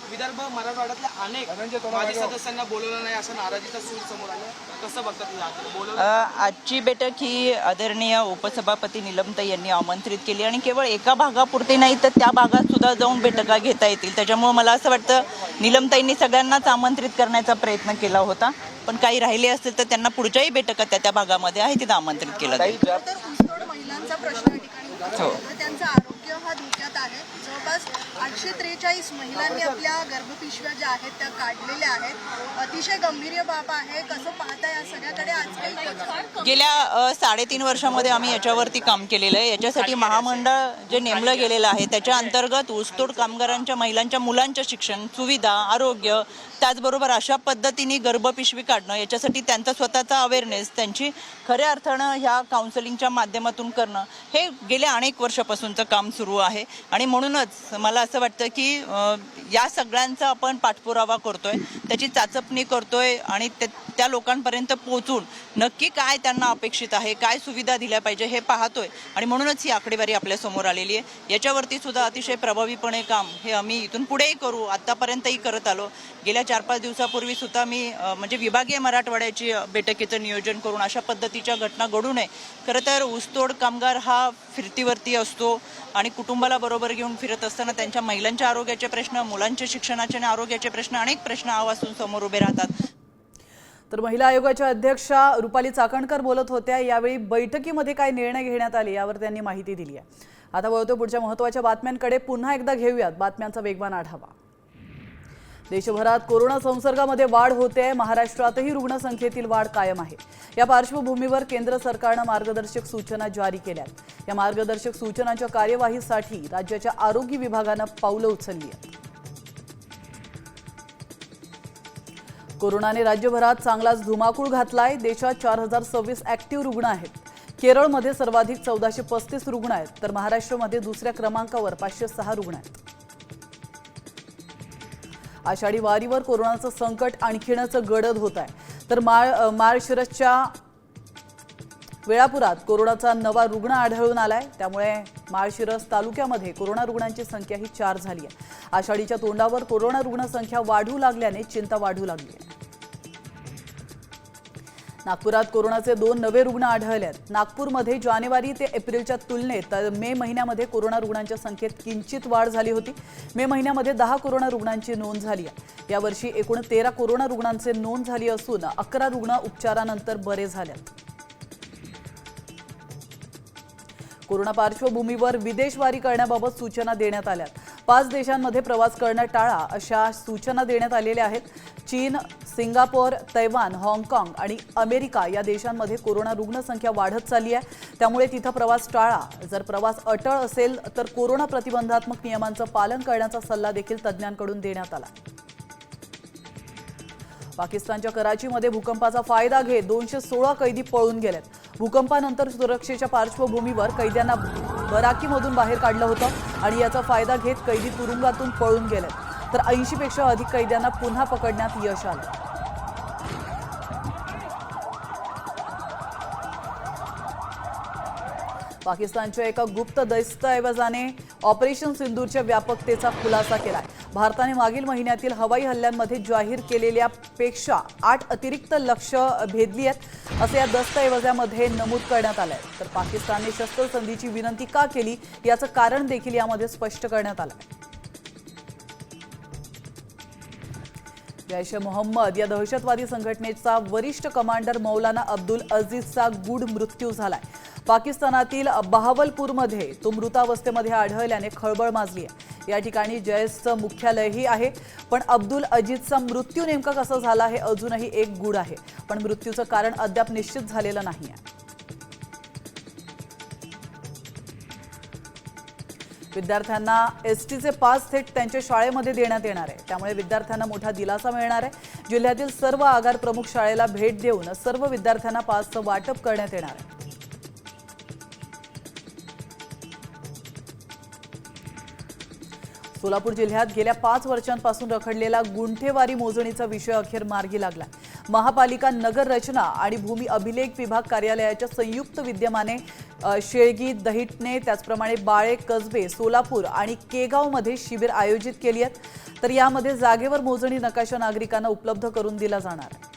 [SPEAKER 3] विदर्भ मराठवाड्यातल्या अनेक माजी सदस्यांना बोलवलं नाही असं नाराजीचा सूर समोर आलं. कसं बघतात?
[SPEAKER 21] आजची बैठक ही आदरणीय उपसभापती निलमताई यांनी आमंत्रित केली आणि केवळ एका भागापुरती नाही तर त्या भागात सुद्धा जाऊन बैठका घेता येतील. त्याच्यामुळे मला असं वाटतं निलमताईंनी सगळ्यांनाच आमंत्रित करण्याचा प्रयत्न केला होता. पण काही राहिले असतील तर त्यांना पुढच्याही बैठका त्या भागामध्ये आहे तिथं आमंत्रित केलं जाईल.
[SPEAKER 17] महिलांचा प्रश्न या ठिकाणी
[SPEAKER 21] हो.
[SPEAKER 17] त्यांचं आरोग्य हा धोक्यात आहे. जवळपास 843 महिलांनी आपल्या गर्भपिशव्या ज्या आहेत त्या काढलेल्या आहेत. अतिशय गंभीर बाब आहे. कसं पाहता या सगळ्याकडे आज काही
[SPEAKER 21] गेल्या 3.5 वर्षामध्ये आम्ही याच्यावरती काम केलेलं आहे. याच्यासाठी महामंडळ जे नेमलं गेलेलं आहे त्याच्या अंतर्गत ऊसतोड कामगारांच्या महिलांच्या मुलांच्या शिक्षण सुविधा, आरोग्य, त्याचबरोबर अशा पद्धतीने गर्भपिशवी काढणं याच्यासाठी त्यांचा स्वतःचा अवेअरनेस, त्यांची खऱ्या अर्थानं ह्या काउन्सिलिंगच्या माध्यमातून करणं हे गेल्या अनेक वर्षापासूनचं काम सुरू आहे. आणि म्हणूनच मला असं वाटतं की या सगळ्यांचा आपण पाठपुरावा करतोय, त्याची चाचपणी करतोय आणि त्या लोकांपर्यंत पोहोचून नक्की काय त्यांना अपेक्षित आहे, काय सुविधा दिल्या पाहिजे हे पाहतोय आणि म्हणूनच ही आकडेवारी आपल्या समोर आलेली आहे. याच्यावरती सुद्धा अतिशय प्रभावीपणे काम हे आम्ही इथून पुढेही करू, आतापर्यंतही करत आलो. गेल्या 4-5 दिवसापूर्वी सुद्धा मी म्हणजे विभागीय मराठवाड्याची बैठकीचं नियोजन करून अशा पद्धतीच्या घटना घडू नये. खरं तर ऊसतोड कामगार हा फिरतीवरती असतो आणि कुटुंबाला बरोबर घेऊन फिरत असताना त्यांच्या महिलांच्या आरोग्याचे प्रश्न, मुलांच्या शिक्षणाचे आणि आरोग्याचे प्रश्न, अनेक प्रश्न आवाजून समोर उभे राहतात.
[SPEAKER 5] तर महिला आयोगाच्या अध्यक्षा रुपाली चाकणकर बोलत होत्या. यावेळी बैठकीमध्ये काय निर्णय घेण्यात आले यावर त्यांनी माहिती दिली आहे. आता वळतो पुढच्या महत्त्वाच्या बातम्यांकडे. पुन्हा एकदा घेऊयात बातम्यांचा वेगवान आढावा. देशभरात कोरोना संसर्गामध्ये वाढ होते. महाराष्ट्रातही रुग्णसंख्येतील वाढ कायम आहे. या पार्श्वभूमीवर केंद्र सरकारनं मार्गदर्शक सूचना जारी केल्यात. या मार्गदर्शक सूचनांच्या कार्यवाहीसाठी राज्याच्या आरोग्य विभागानं पावलं उचलली आहेत. कोरोनाने राज्यभरात चांगलाच धुमाकूळ घातलाय. देशात 4026 ऍक्टिव्ह रुग्ण आहेत. केरळमध्ये सर्वाधिक 1435 रुग्ण आहेत, तर महाराष्ट्रामध्ये दुसऱ्या क्रमांकावर 506 रुग्ण आहेत. आषाढी वारीवर कोरोनाचं संकट आणखीनच गडद होत आहे. तर माळशिरसच्या वेळापुरात कोरोनाचा नवा रुग्ण आढळून आलाय. त्यामुळे माळशिरस तालुक्यामध्ये कोरोना रुग्णांची संख्या ही 4 झाली आहे. आषाढीच्या तोंडावर कोरोना रुग्ण संख्या वाढू लागल्याने चिंता वाढू लागली आहे. नागपुरात कोरोनाचे 2 नवे रुग्ण आढळले आहेत. नागपूरमध्ये जानेवारी ते एप्रिलच्या तुलनेत मे महिन्यामध्ये कोरोना रुग्णांच्या संख्येत किंचित वाढ झाली होती. मे महिन्यामध्ये 10 कोरोना रुग्णांची नोंद झाली आहे. यावर्षी एकूण 13 कोरोना रुग्णांची नोंद झाली असून 11 रुग्ण उपचारानंतर बरे झालेत. कोरोना पार्श्वभूमीवर विदेशवारी करण्याबाबत सूचना देण्यात आल्या. 5 देशांमध्ये प्रवास करणं टाळा अशा सूचना देण्यात आलेल्या आहेत. चीन, सिंगापोर, तैवान, हाँगकाँग आणि अमेरिका या देशांमध्ये कोरोना रुग्णसंख्या वाढत चालली आहे. त्यामुळे तिथं प्रवास टाळा. जर प्रवास अटळ असेल तर कोरोना प्रतिबंधात्मक नियमांचं पालन करण्याचा सल्ला देखील तज्ज्ञांकडून देण्यात आला. पाकिस्तानच्या कराचीमध्ये भूकंपाचा फायदा घेत 216 कैदी पळून गेलेत. भूकंपानंतर सुरक्षेच्या पार्श्वभूमीवर कैद्यांना बराकीमधून बाहेर काढलं होतं आणि याचा फायदा घेत कैदी तुरुंगातून पळून गेलेत. तर 80 पेक्षा अधिक कैद्यांना पुन्हा पकडण्यात यश आलं. पाकिस्तानच्या एका गुप्त दस्तऐवजाने ऑपरेशन सिंदूरच्या व्यापकतेचा खुलासा केलाय. भारताने मागील महिन्यातील हवाई हल्ल्यांमध्ये जाहीर केलेल्या पेक्षा 8 अतिरिक्त लक्ष्य भेदली आहेत असं या दस्तऐवजामध्ये नमूद करण्यात आलंय. तर पाकिस्तानने शस्त्रसंधीची विनंती का केली याचं कारण देखील यामध्ये स्पष्ट करण्यात आलंय. जैश-ए-मोहम्मद या दहशतवादी संघटनेचा वरिष्ठ कमांडर मौलाना अब्दुल अजीजचा गूढ मृत्यू झालाय. पाकिस्तानातील बहावलपूरमध्ये तो मृतावस्थेमध्ये आढळल्याने खळबळ माजली आहे. या ठिकाणी जैशचं मुख्यालयही आहे. पण अब्दुल अजीजचा मृत्यू नेमका कसा झाला हे अजूनही एक गूढ आहे. पण मृत्यूचं कारण अद्याप निश्चित झालेलं नाही आहे. विद्यार्थ्यांना एसटीचे पास थेट त्यांच्या शाळेमध्ये देण्यात येणार आहे. त्यामुळे विद्यार्थ्यांना मोठा दिलासा मिळणार आहे. जिल्ह्यातील सर्व आगार प्रमुख शाळेला भेट देऊन सर्व विद्यार्थ्यांना पासचं वाटप करण्यात येणार आहे. सोलापूर जिल्ह्यात गेल्या 5 वर्षांपासून रखडलेला गुंठेवारी मोजणीचा विषय अखेर मार्गी लागला. महापालिका नगर रचना आणि भूमी अभिलेख विभाग कार्यालयाच्या संयुक्त विद्यमाने शेळगी, दहिटणे, त्याचप्रमाणे बाळे, कसबे, सोलापूर आणि केगावमध्ये शिबिर आयोजित केली आहेत. तर यामध्ये जागेवर मोजणी नकाशा नागरिकांना उपलब्ध करून दिला जाणार आहे.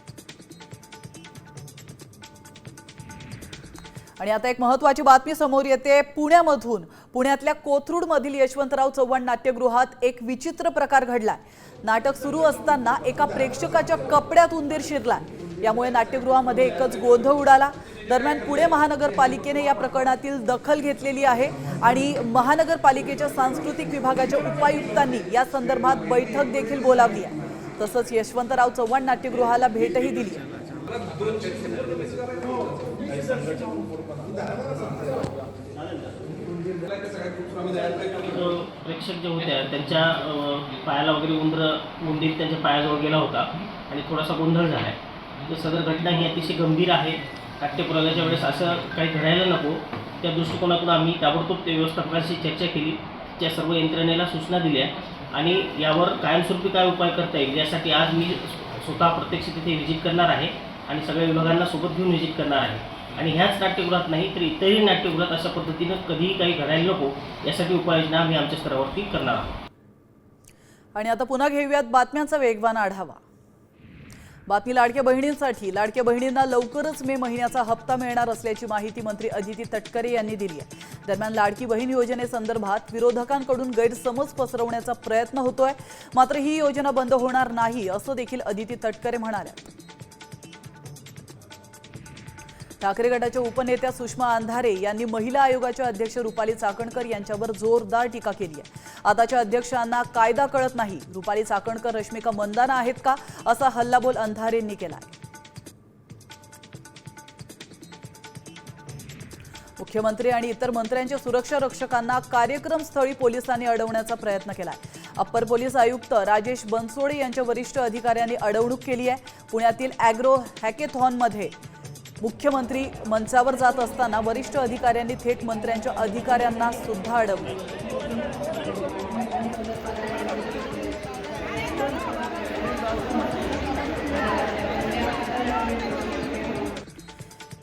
[SPEAKER 5] आणि आता एक महत्त्वाची बातमी समोर येते पुण्यामधून. पुण्यातल्या कोथरूडमधील यशवंतराव चव्हाण नाट्यगृहात एक विचित्र प्रकार घडलाय. नाटक सुरू असताना एका प्रेक्षकाच्या कपड्यात उंदीर शिरलाय. यामुळे नाट्यगृहामध्ये एकच गोंधळ उडाला. दरम्यान पुणे महानगरपालिकेने या प्रकरणातील दखल घेतलेली आहे आणि महानगरपालिकेच्या सांस्कृतिक विभागाच्या उपायुक्तांनी या संदर्भात बैठक देखील बोलावली आहे. तसंच यशवंतराव चव्हाण नाट्यगृहाला भेटही दिली आहे.
[SPEAKER 6] प्रेक्षक जे होते त्यांच्या पायाला वगैरे उंदीर त्यांच्या पायाजवळ गेला होता आणि थोडासा गोंधळ झाला आहे. तर सदर घटना ही अतिशय गंभीर आहे. नाट्यप्रयोगाच्या वेळेस असं काही घडायला नको त्या दृष्टिकोनातून आम्ही ताबडतोब ते व्यवस्थापकांशी चर्चा केली. त्या सर्व यंत्रणेला सूचना दिल्या आणि यावर कायमस्वरूपी काय उपाय करता येईल यासाठी आज मी स्वतः प्रत्यक्ष तिथे व्हिजिट करणार आहे आणि सगळ्या विभागांना सोबत घेऊन व्हिजिट करणार आहे. आणि ह्याच नाट्यगृहात नाही तर इतरही नाट्यगृहात अशा पद्धतीनं कधीही काही घडायला नको यासाठी उपाययोजना आम्ही आमच्या स्तरावरती करणार आहोत.
[SPEAKER 5] आणि आता पुन्हा घेऊयात बातम्यांचा वेगवान आढावा. बातमी लाडक्या बहिणींसाठी. लाडक्या बहिणींना लवकरच मे महिन्याचा हप्ता मिळणार असल्याची माहिती मंत्री अदिती तटकरे यांनी दिली आहे. दरम्यान लाडकी बहीण योजनेसंदर्भात विरोधकांकडून गैरसमज पसरवण्याचा प्रयत्न होतोय. मात्र ही योजना बंद होणार नाही असं देखील अदिती तटकरे म्हणाल्या. ठाकरे गटाच्या उपनेत्या सुषमा अंधारे यांनी महिला आयोगाच्या अध्यक्ष रुपाली चाकणकर यांच्यावर जोरदार टीका केली आहे. आताच्या अध्यक्षांना कायदा कळत नाही. रुपाली चाकणकर रश्मिका मंदाना आहेत का असा हल्लाबोल अंधारेंनी केला. मुख्यमंत्री आणि इतर मंत्र्यांच्या सुरक्षा रक्षकांना कार्यक्रमस्थळी पोलिसांनी अडवण्याचा प्रयत्न केलाय. अप्पर पोलीस आयुक्त राजेश बनसोडे यांच्या वरिष्ठ अधिकाऱ्यांनी अडवणूक केली आहे. पुण्यातील ॲग्रो हॅकेथॉनमध्ये मुख्यमंत्री मंचावर जात असताना वरिष्ठ अधिकाऱ्यांनी थेट मंत्र्यांच्या अधिकाऱ्यांना सुद्धा अडवलं.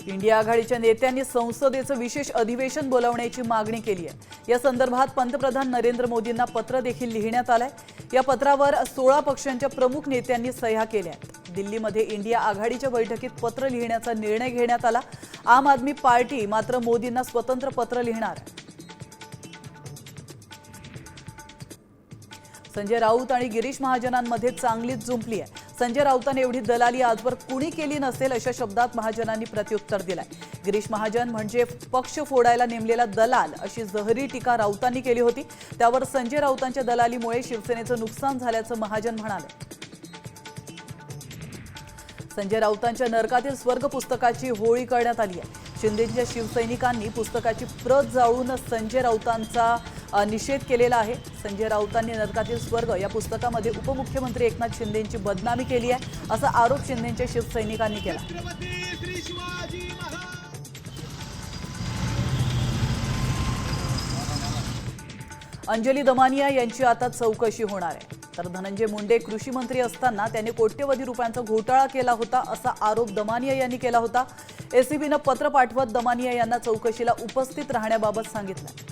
[SPEAKER 5] इंडिया आघाडीच्या नेत्यांनी संसदेचं विशेष अधिवेशन बोलावण्याची मागणी केली आहे. या संदर्भात पंतप्रधान नरेंद्र मोदींना पत्र देखील लिहिण्यात आलंय. या पत्रावर 16 पक्षांच्या प्रमुख नेत्यांनी सह्या केल्या आहेत. दिल्लीमध्ये इंडिया आघाडीच्या बैठकीत पत्र लिहिण्याचा निर्णय घेण्यात आला. आम आदमी पार्टी मात्र मोदींना स्वतंत्र पत्र लिहिणार आहे. संजय राऊत आणि गिरीश महाजनांमध्ये चांगलीच जुंपली आहे. संजय राऊतांनी एवढी दलाली आजवर कुणी केली नसेल अशा शब्दात महाजनांनी प्रत्युत्तर दिलंय. गिरीश महाजन म्हणजे पक्ष फोडायला नेमलेला दलाल अशी जहरी टीका राऊतांनी केली होती. त्यावर संजय राऊतांच्या दलालीमुळे शिवसेनेचं नुकसान झाल्याचं महाजन म्हणाले. संजय राऊतांच्या नरकातील स्वर्ग पुस्तकाची होळी करण्यात आली आहे. शिंदेच्या शिवसैनिकांनी पुस्तकाची प्रत जाळून संजय राऊतांचा निषेध केलेला आहे. संजय राऊतांनी नरकातील स्वर्ग या पुस्तकामध्ये उपमुख्यमंत्री एकनाथ शिंदेंची बदनामी केली आहे असा आरोप शिंदेच्या शिवसैनिकांनी केला. अंजली दमानिया यांची आता चौकशी होणार आहे. तर धनंजय मुंडे कृषी मंत्री असताना त्यांनी कोट्यवधी रुपयांचा घोटाळा केला होता असा आरोप दमानिया यांनी केला होता. एसीबीनं पत्र पाठवत दमानिया यांना चौकशीला उपस्थित राहण्याबाबत सांगितलं.